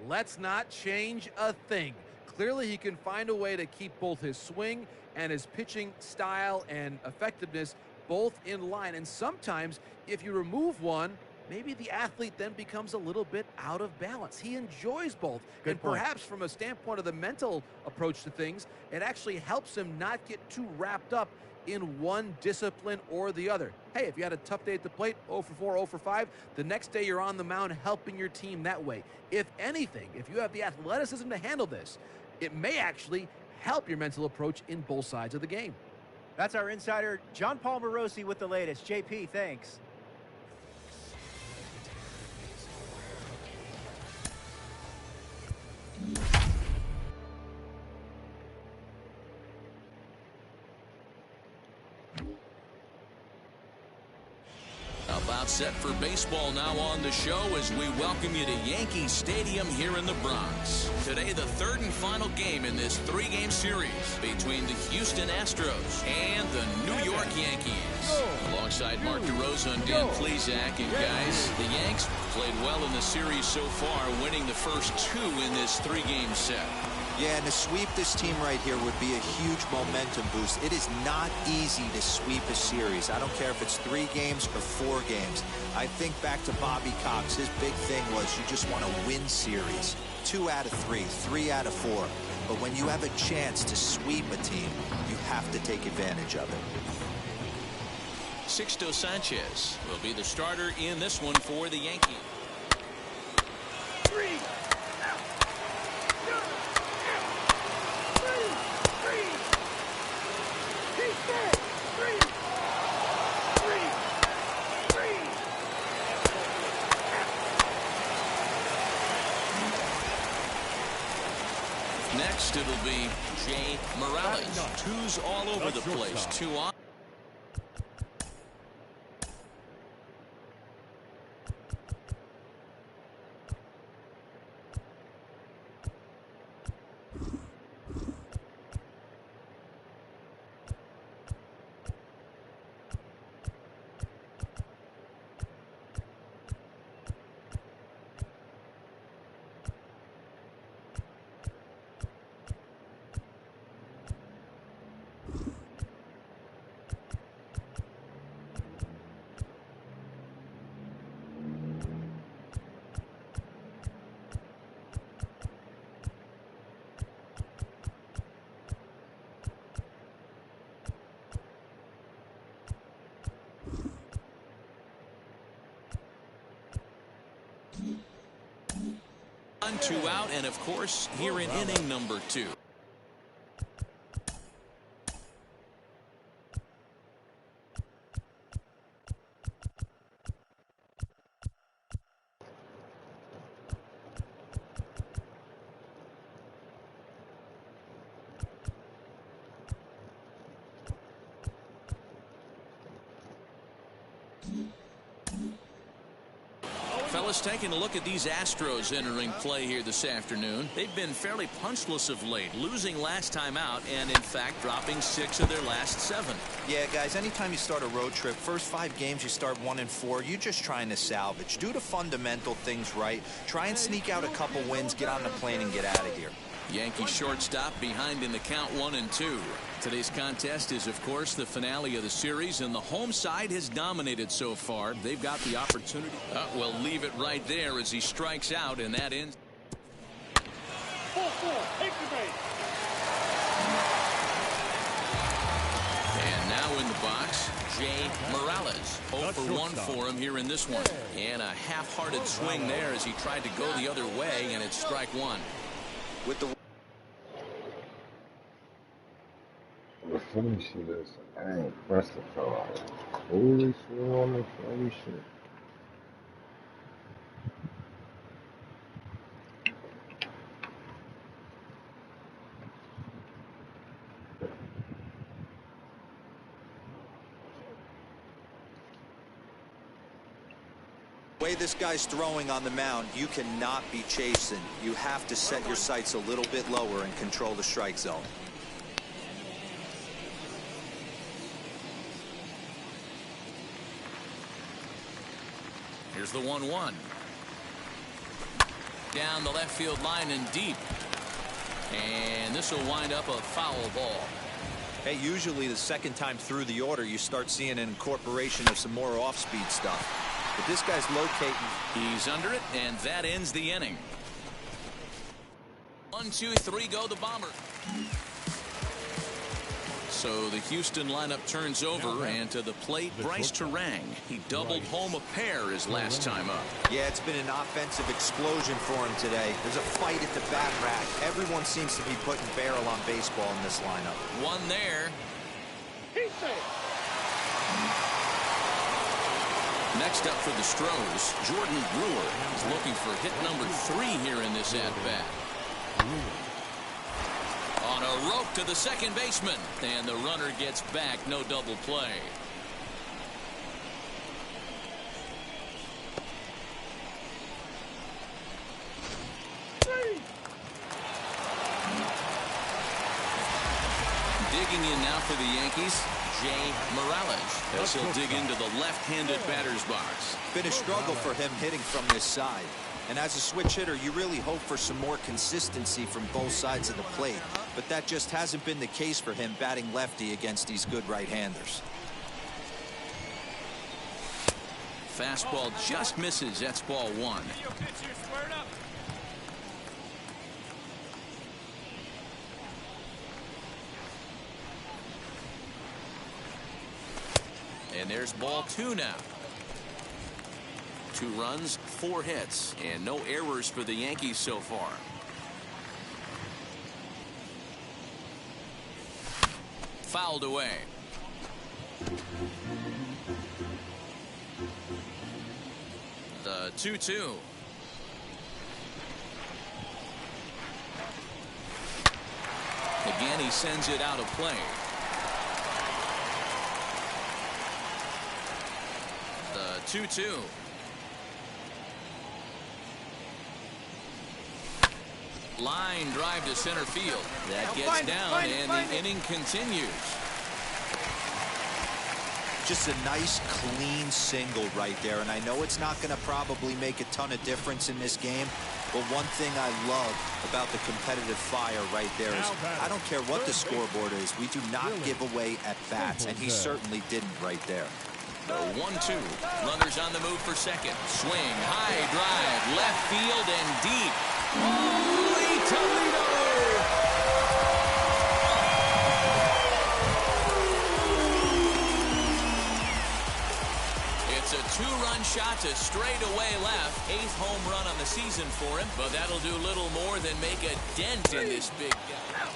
Let's not change a thing. Clearly, he can find a way to keep both his swing and his pitching style and effectiveness both in line. And sometimes, if you remove one, maybe the athlete then becomes a little bit out of balance. He enjoys both. Good and point. Perhaps from a standpoint of the mental approach to things, it actually helps him not get too wrapped up in one discipline or the other. Hey, if you had a tough day at the plate, 0 for 4, 0 for 5, the next day you're on the mound helping your team that way. If anything, if you have the athleticism to handle this, it may actually help your mental approach in both sides of the game. That's our insider, John Paul Morosi, with the latest. JP, thanks. About set for baseball now on the show as we welcome you to Yankee Stadium here in the Bronx. Today, the third and final game in this three-game series between the Houston Astros and the New York Yankees. Alongside Mark DeRosa and Dan Plesac, and guys, the Yanks played well in the series so far, winning the first two in this three-game set. Yeah, and to sweep this team right here would be a huge momentum boost. It is not easy to sweep a series. I don't care if it's 3 games or 4 games. I think back to Bobby Cox. His big thing was you just want to win series. 2 out of 3, 3 out of 4. But when you have a chance to sweep a team, you have to take advantage of it. Sixto Sanchez will be the starter in this one for the Yankees. Next, it'll be Jay Morales. 2s all over the place. 2 on. On 2 out, and of course, here in inning number 2. Fellas, taking a look at these Astros entering play here this afternoon. They've been fairly punchless of late, losing last time out and, in fact, dropping 6 of their last 7. Yeah, guys, anytime you start a road trip, first 5 games you start 1-4, you're just trying to salvage. Do the fundamental things right. Try and sneak out a couple wins, get on the plane, and get out of here. Yankee shortstop behind in the count 1-2. Today's contest is, of course, the finale of the series, and the home side has dominated so far. They've got the opportunity. We'll leave it right there as he strikes out, and that ends. 4-4, take the base. And now in the box, Jay Morales. 0 for 1 for him here in this one. And a half-hearted swing there as he tried to go the other way, and it's strike 1. With the Let me see this. I ain't pressed the fell out. Holy shit on the funny shit. The way this guy's throwing on the mound, you cannot be chasing. You have to set your sights a little bit lower and control the strike zone. Here's the 1-1. Down the left field line and deep. And this will wind up a foul ball. Hey, usually the second time through the order, you start seeing an incorporation of some more off-speed stuff. But this guy's locating. He's under it, and that ends the inning. 1, 2, 3, go the Bomber. So the Houston lineup turns over, and to the plate, Bryce Terang. He doubled home a pair his last time up. Yeah, it's been an offensive explosion for him today. There's a fight at the bat rack. Everyone seems to be putting barrel on baseball in this lineup. One there. He's safe. Next up for the Stros, Jordan Brewer is looking for hit number 3 here in this at-bat. On a rope to the second baseman, and the runner gets back, no double play. Digging in now for the Yankees, Jay Morales, as he'll dig into the left-handed batter's box. Been a struggle for him hitting from this side. And as a switch hitter, you really hope for some more consistency from both sides of the plate. But that just hasn't been the case for him batting lefty against these good right-handers. Fastball just misses. That's ball 1. And there's ball 2 now. 2 runs, 4 hits, and no errors for the Yankees so far. Fouled away. The 2-2. Again, he sends it out of play. The 2-2. Line drive to center field. That gets down, and the inning continues. Just a nice, clean single right there. And I know it's not going to probably make a ton of difference in this game. But one thing I love about the competitive fire right there is I don't care what the scoreboard is. We do not give away at-bats. And he certainly didn't right there. The 1-2. Runners on the move for second. Swing, high drive, left field and deep. Holy Toledo! It's a 2-run shot to straightaway left. 8th home run on the season for him, but that'll do little more than make a dent in this big guy.